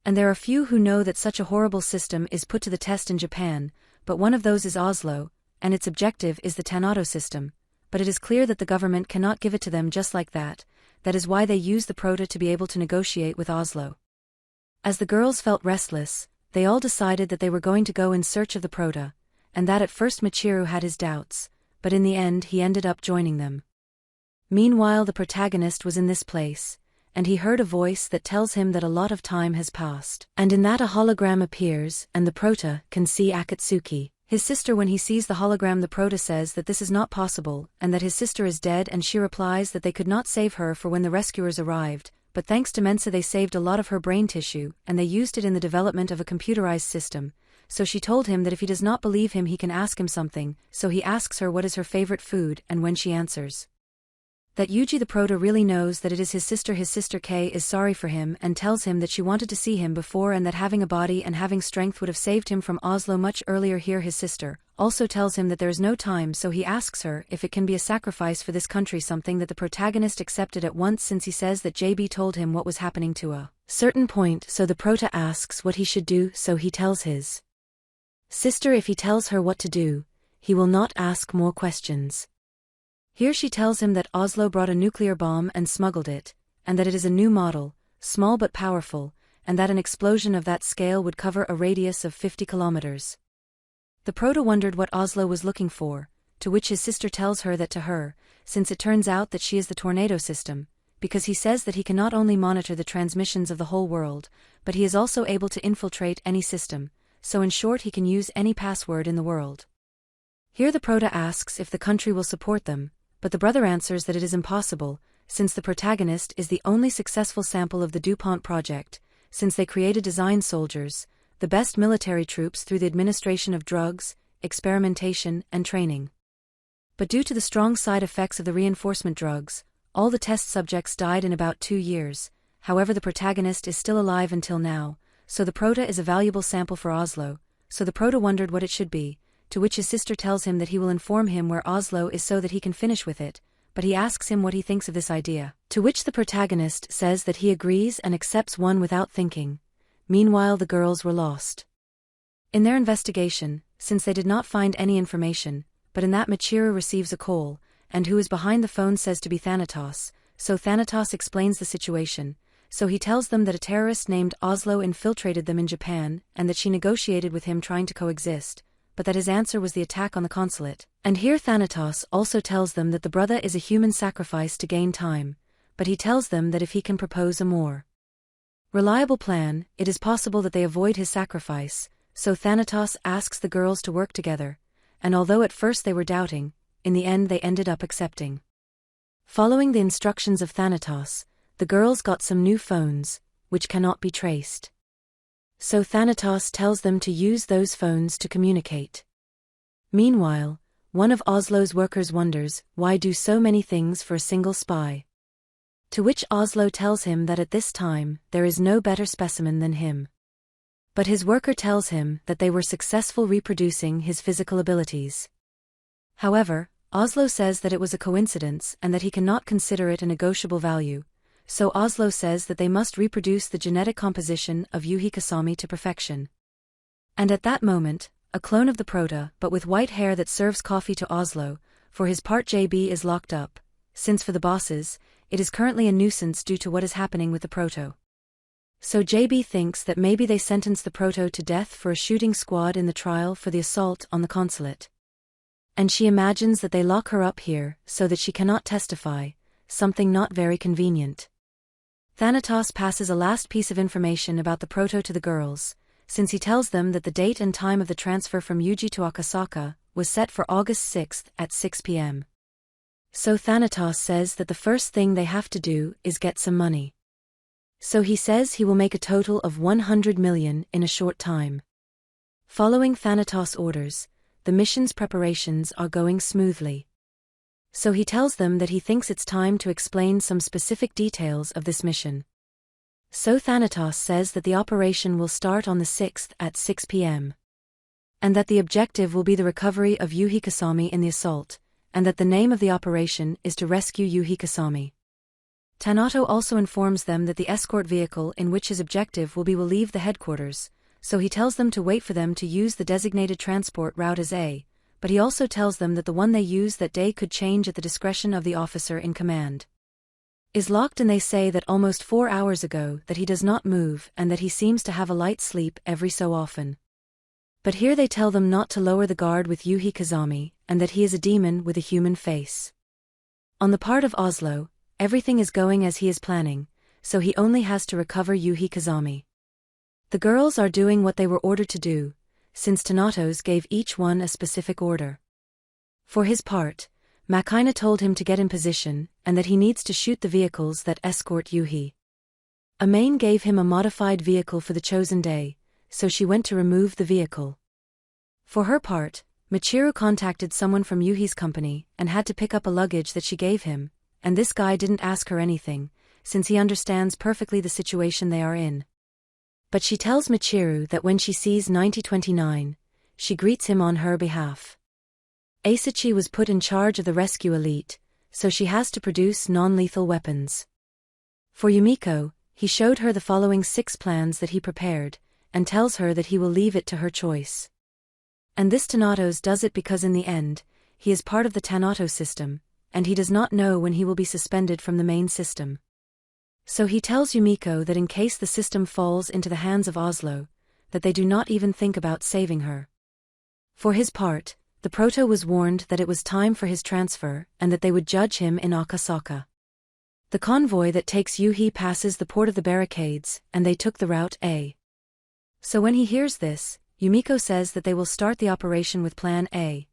And there are few who know that such a horrible system is put to the test in Japan, but one of those is Oslo, and its objective is the Thanato system, but it is clear that the government cannot give it to them just like that. That is why they use the prota to be able to negotiate with Oslo. As the girls felt restless, they all decided that they were going to go in search of the prota, and that at first Michiru had his doubts, but in the end he ended up joining them. Meanwhile the protagonist was in this place, and he heard a voice that tells him that a lot of time has passed. And in that a hologram appears, and the prota can see Akatsuki, his sister. When he sees the hologram, the prota says that this is not possible, and that his sister is dead, and she replies that they could not save her for when the rescuers arrived, but thanks to Mensa they saved a lot of her brain tissue, and they used it in the development of a computerized system. So she told him that if he does not believe him he can ask him something, so he asks her what is her favorite food, and when she answers that Yuji the prota really knows that it is his sister K is sorry for him and tells him that she wanted to see him before and that having a body and having strength would have saved him from Oslo much earlier. Here his sister also tells him that there is no time, so he asks her if it can be a sacrifice for this country, something that the protagonist accepted at once since he says that JB told him what was happening to a certain point, so the prota asks what he should do, so he tells his sister if he tells her what to do, he will not ask more questions. Here she tells him that Oslo brought a nuclear bomb and smuggled it, and that it is a new model, small but powerful, and that an explosion of that scale would cover a radius of 50 kilometers. The prota wondered what Oslo was looking for, to which his sister tells her that to her, since it turns out that she is the tornado system, because he says that he can not only monitor the transmissions of the whole world, but he is also able to infiltrate any system, so in short he can use any password in the world. Here the prota asks if the country will support them, but the brother answers that it is impossible, since the protagonist is the only successful sample of the DuPont project, since they created design soldiers, the best military troops through the administration of drugs, experimentation, and training. But due to the strong side effects of the reinforcement drugs, all the test subjects died in about 2 years. However, the protagonist is still alive until now, so the prota is a valuable sample for Oslo, so the prota wondered what it should be, to which his sister tells him that he will inform him where Oslo is so that he can finish with it, but he asks him what he thinks of this idea, to which the protagonist says that he agrees and accepts one without thinking. Meanwhile the girls were lost in their investigation, since they did not find any information, but in that Michiru receives a call, and who is behind the phone says to be Thanatos, so Thanatos explains the situation, so he tells them that a terrorist named Oslo infiltrated them in Japan and that she negotiated with him trying to coexist, but that his answer was the attack on the consulate. And here Thanatos also tells them that the brother is a human sacrifice to gain time, but he tells them that if he can propose a more reliable plan, it is possible that they avoid his sacrifice, so Thanatos asks the girls to work together, and although at first they were doubting, in the end they ended up accepting. Following the instructions of Thanatos, the girls got some new phones, which cannot be traced. So Thanatos tells them to use those phones to communicate. Meanwhile, one of Oslo's workers wonders why do so many things for a single spy. To which Oslo tells him that at this time there is no better specimen than him. But his worker tells him that they were successful reproducing his physical abilities. However, Oslo says that it was a coincidence and that he cannot consider it a negotiable value, so Oslo says that they must reproduce the genetic composition of Yuhi Kasami to perfection. And at that moment, a clone of the Prota but with white hair that serves coffee to Oslo, for his part JB is locked up, since for the bosses, it is currently a nuisance due to what is happening with the Proto. So JB thinks that maybe they sentence the Proto to death for a shooting squad in the trial for the assault on the consulate. And she imagines that they lock her up here so that she cannot testify, something not very convenient. Thanatos passes a last piece of information about the Proto to the girls, since he tells them that the date and time of the transfer from Yuji to Akasaka was set for August 6th at 6 p.m. So Thanatos says that the first thing they have to do is get some money. So he says he will make a total of 100 million in a short time. Following Thanatos' orders, the mission's preparations are going smoothly. So he tells them that he thinks it's time to explain some specific details of this mission. So Thanatos says that the operation will start on the 6th at 6 p.m. and that the objective will be the recovery of Yuhi Kasami in the assault, and that the name of the operation is to rescue Yuhi Kasami. Tanato also informs them that the escort vehicle in which his objective will leave the headquarters, so he tells them to wait for them to use the designated transport route as A, but he also tells them that the one they use that day could change at the discretion of the officer in command. Is locked, and they say that almost 4 hours ago that he does not move and that he seems to have a light sleep every so often. But here they tell them not to lower the guard with Yuhi Kasami, and that he is a demon with a human face. On the part of Oslo, everything is going as he is planning, so he only has to recover Yuhi Kasami. The girls are doing what they were ordered to do, since Thanatos gave each one a specific order. For his part, Makina told him to get in position and that he needs to shoot the vehicles that escort Yuhi. Amain gave him a modified vehicle for the chosen day, so she went to remove the vehicle. For her part, Michiru contacted someone from Yuhi's company and had to pick up a luggage that she gave him, and this guy didn't ask her anything, since he understands perfectly the situation they are in. But she tells Michiru that when she sees 9029, she greets him on her behalf. Asachi was put in charge of the rescue elite, so she has to produce non-lethal weapons. For Yumiko, he showed her the following 6 plans that he prepared, and tells her that he will leave it to her choice. And this Thanatos does it because in the end, he is part of the Thanatos system, and he does not know when he will be suspended from the main system. So he tells Yumiko that in case the system falls into the hands of Oslo, that they do not even think about saving her. For his part, the Proto was warned that it was time for his transfer and that they would judge him in Akasaka. The convoy that takes Yuhi passes the port of the barricades, and they took the route A. So when he hears this, Yumiko says that they will start the operation with Plan A.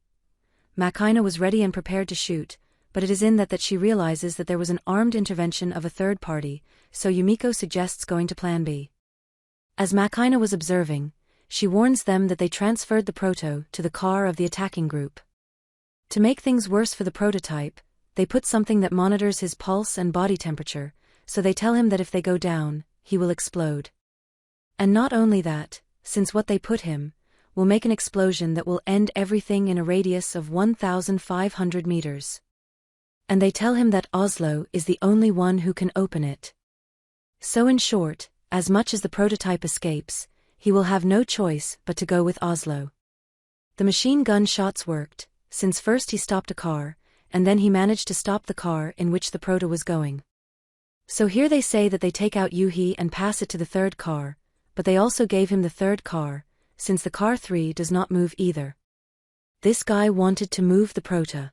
Makina was ready and prepared to shoot, but it is in that she realizes that there was an armed intervention of a third party, so Yumiko suggests going to Plan B. As Makina was observing, she warns them that they transferred the Proto to the car of the attacking group. To make things worse for the prototype, they put something that monitors his pulse and body temperature, so they tell him that if they go down, he will explode. And not only that, since what they put him, will make an explosion that will end everything in a radius of 1,500 meters. And they tell him that Oslo is the only one who can open it. So in short, as much as the prototype escapes, he will have no choice but to go with Oslo. The machine gun shots worked, since first he stopped a car, and then he managed to stop the car in which the Proto was going. So here they say that they take out Yuhi and pass it to the third car, but they also gave him the third car, since the car 3 does not move either. This guy wanted to move the prota.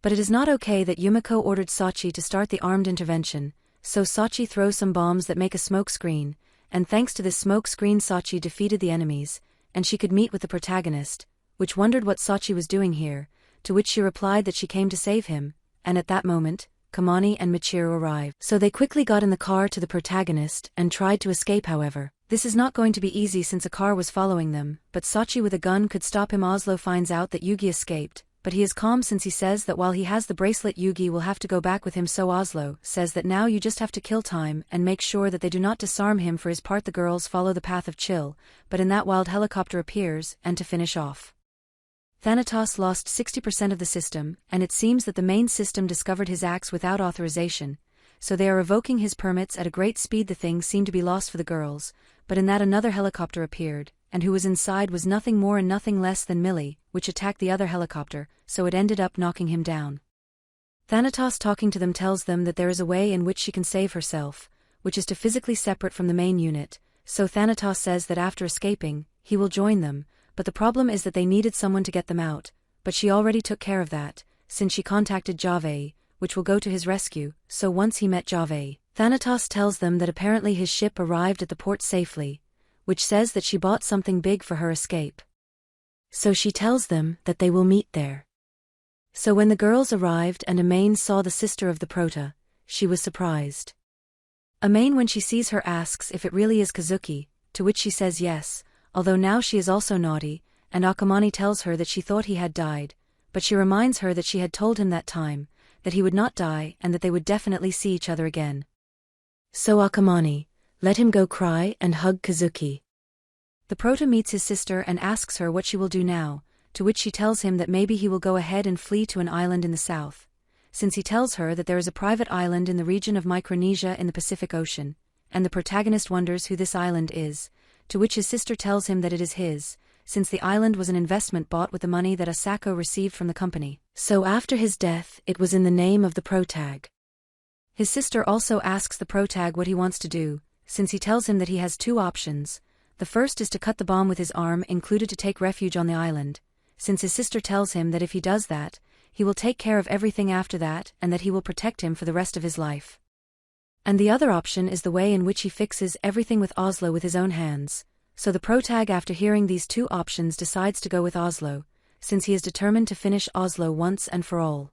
But it is not okay that Yumiko ordered Sachi to start the armed intervention, so Sachi throws some bombs that make a smoke screen, and thanks to this smoke screen Sachi defeated the enemies, and she could meet with the protagonist, which wondered what Sachi was doing here, to which she replied that she came to save him, and at that moment, Kamani and Michiru arrived. So they quickly got in the car to the protagonist and tried to escape. However, this is not going to be easy since a car was following them, but Sachi with a gun could stop him. Oslo finds out that Yugi escaped, but he is calm since he says that while he has the bracelet Yugi will have to go back with him, so Oslo says that now you just have to kill time and make sure that they do not disarm him. For his part the girls follow the path of chill, but in that wild helicopter appears, and to finish off, Thanatos lost 60% of the system, and it seems that the main system discovered his acts without authorization, so they are revoking his permits at a great speed. The thing seemed to be lost for the girls, but in that another helicopter appeared, and who was inside was nothing more and nothing less than Millie, which attacked the other helicopter, so it ended up knocking him down. Thanatos talking to them tells them that there is a way in which she can save herself, which is to physically separate from the main unit, so Thanatos says that after escaping, he will join them, but the problem is that they needed someone to get them out, but she already took care of that, since she contacted Jave, which will go to his rescue. So once he met Jave, Thanatos tells them that apparently his ship arrived at the port safely, which says that she bought something big for her escape. So she tells them that they will meet there. So when the girls arrived and Amain saw the sister of the prota, she was surprised. Amain when she sees her asks if it really is Kazuki, to which she says yes, although now she is also naughty, and Akamani tells her that she thought he had died, but she reminds her that she had told him that time, that he would not die and that they would definitely see each other again. So Akamani, let him go cry and hug Kazuki. The prota meets his sister and asks her what she will do now, to which she tells him that maybe he will go ahead and flee to an island in the south, since he tells her that there is a private island in the region of Micronesia in the Pacific Ocean, and the protagonist wonders who this island is, to which his sister tells him that it is his, since the island was an investment bought with the money that Asako received from the company, so after his death it was in the name of the protag. His sister also asks the protag what he wants to do, since he tells him that he has two options. The first is to cut the bomb with his arm, included to take refuge on the island, since his sister tells him that if he does that, he will take care of everything after that and that he will protect him for the rest of his life. And the other option is the way in which he fixes everything with Oslo with his own hands, so the protag after hearing these two options decides to go with Oslo, since he is determined to finish Oslo once and for all.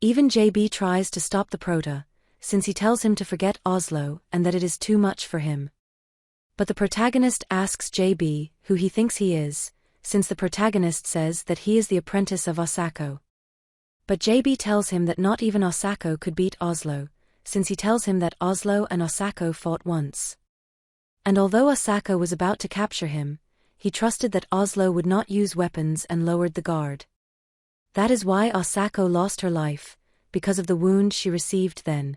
Even JB tries to stop the prota, since he tells him to forget Oslo and that it is too much for him. But the protagonist asks JB who he thinks he is, since the protagonist says that he is the apprentice of Asako. But JB tells him that not even Asako could beat Oslo, since he tells him that Oslo and Asako fought once. And although Asako was about to capture him, he trusted that Oslo would not use weapons and lowered the guard. That is why Asako lost her life, because of the wound she received then.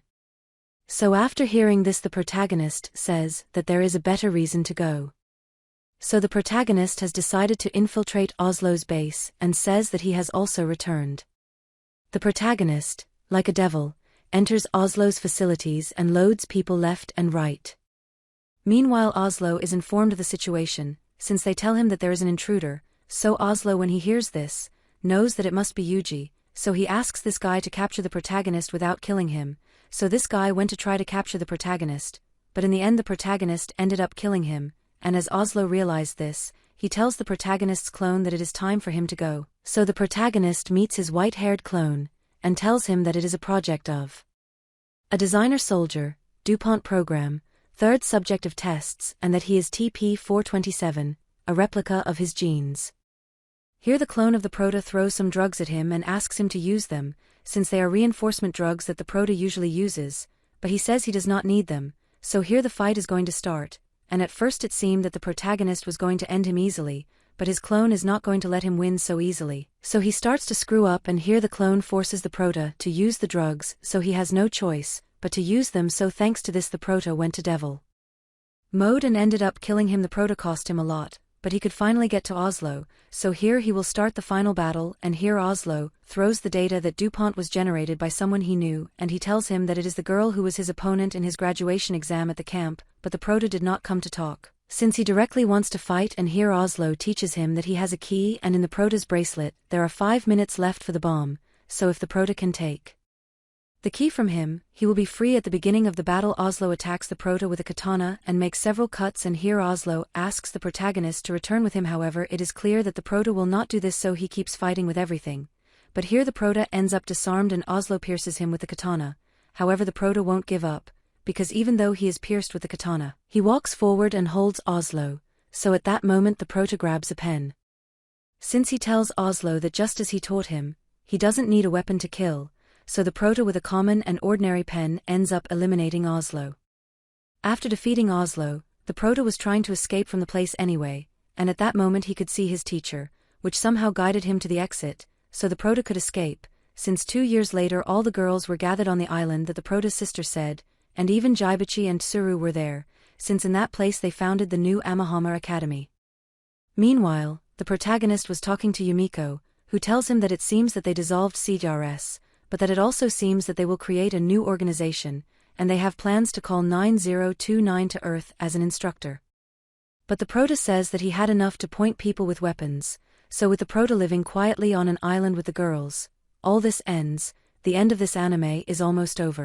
So after hearing this the protagonist says that there is a better reason to go. So the protagonist has decided to infiltrate Oslo's base and says that he has also returned. The protagonist, like a devil, enters Oslo's facilities and loads people left and right. Meanwhile Oslo is informed of the situation, since they tell him that there is an intruder, so Oslo when he hears this, knows that it must be Yuji, so he asks this guy to capture the protagonist without killing him, so this guy went to try to capture the protagonist, but in the end the protagonist ended up killing him, and as Oslo realized this, he tells the protagonist's clone that it is time for him to go, so the protagonist meets his white-haired clone, and tells him that it is a project of a designer soldier, DuPont program, third subject of tests, and that he is TP-427, a replica of his genes. Here the clone of the prota throws some drugs at him and asks him to use them, since they are reinforcement drugs that the prota usually uses, but he says he does not need them, so here the fight is going to start, and at first it seemed that the protagonist was going to end him easily, but his clone is not going to let him win so easily, so he starts to screw up and here the clone forces the prota to use the drugs, so he has no choice but to use them, so thanks to this the prota went to devil mode and ended up killing him. The prota cost him a lot, but he could finally get to Oslo, so here he will start the final battle, and here Oslo throws the data that DuPont was generated by someone he knew, and he tells him that it is the girl who was his opponent in his graduation exam at the camp, but the Prota did not come to talk, since he directly wants to fight, and here Oslo teaches him that he has a key, and in the Prota's bracelet, there are 5 minutes left for the bomb, so if the Prota can take the key from him, he will be free. At the beginning of the battle, Oslo attacks the Prota with a katana and makes several cuts, and here Oslo asks the protagonist to return with him. However, it is clear that the Prota will not do this, so he keeps fighting with everything. But here the Prota ends up disarmed and Oslo pierces him with the katana. However, the Prota won't give up, because even though he is pierced with the katana, he walks forward and holds Oslo, so at that moment the Prota grabs a pen. Since he tells Oslo that just as he taught him, he doesn't need a weapon to kill, so the Prota with a common and ordinary pen ends up eliminating Oslo. After defeating Oslo, the Prota was trying to escape from the place anyway, and at that moment he could see his teacher, which somehow guided him to the exit, so the Prota could escape, since 2 years later all the girls were gathered on the island that the Prota's sister said, and even Jaibachi and Tsuru were there, since in that place they founded the new Amahama Academy. Meanwhile, the protagonist was talking to Yumiko, who tells him that it seems that they dissolved CJRS, but that it also seems that they will create a new organization, and they have plans to call 9029 to Earth as an instructor. But the Prota says that he had enough to point people with weapons, so with the Prota living quietly on an island with the girls, all this ends. The end of this anime is almost over.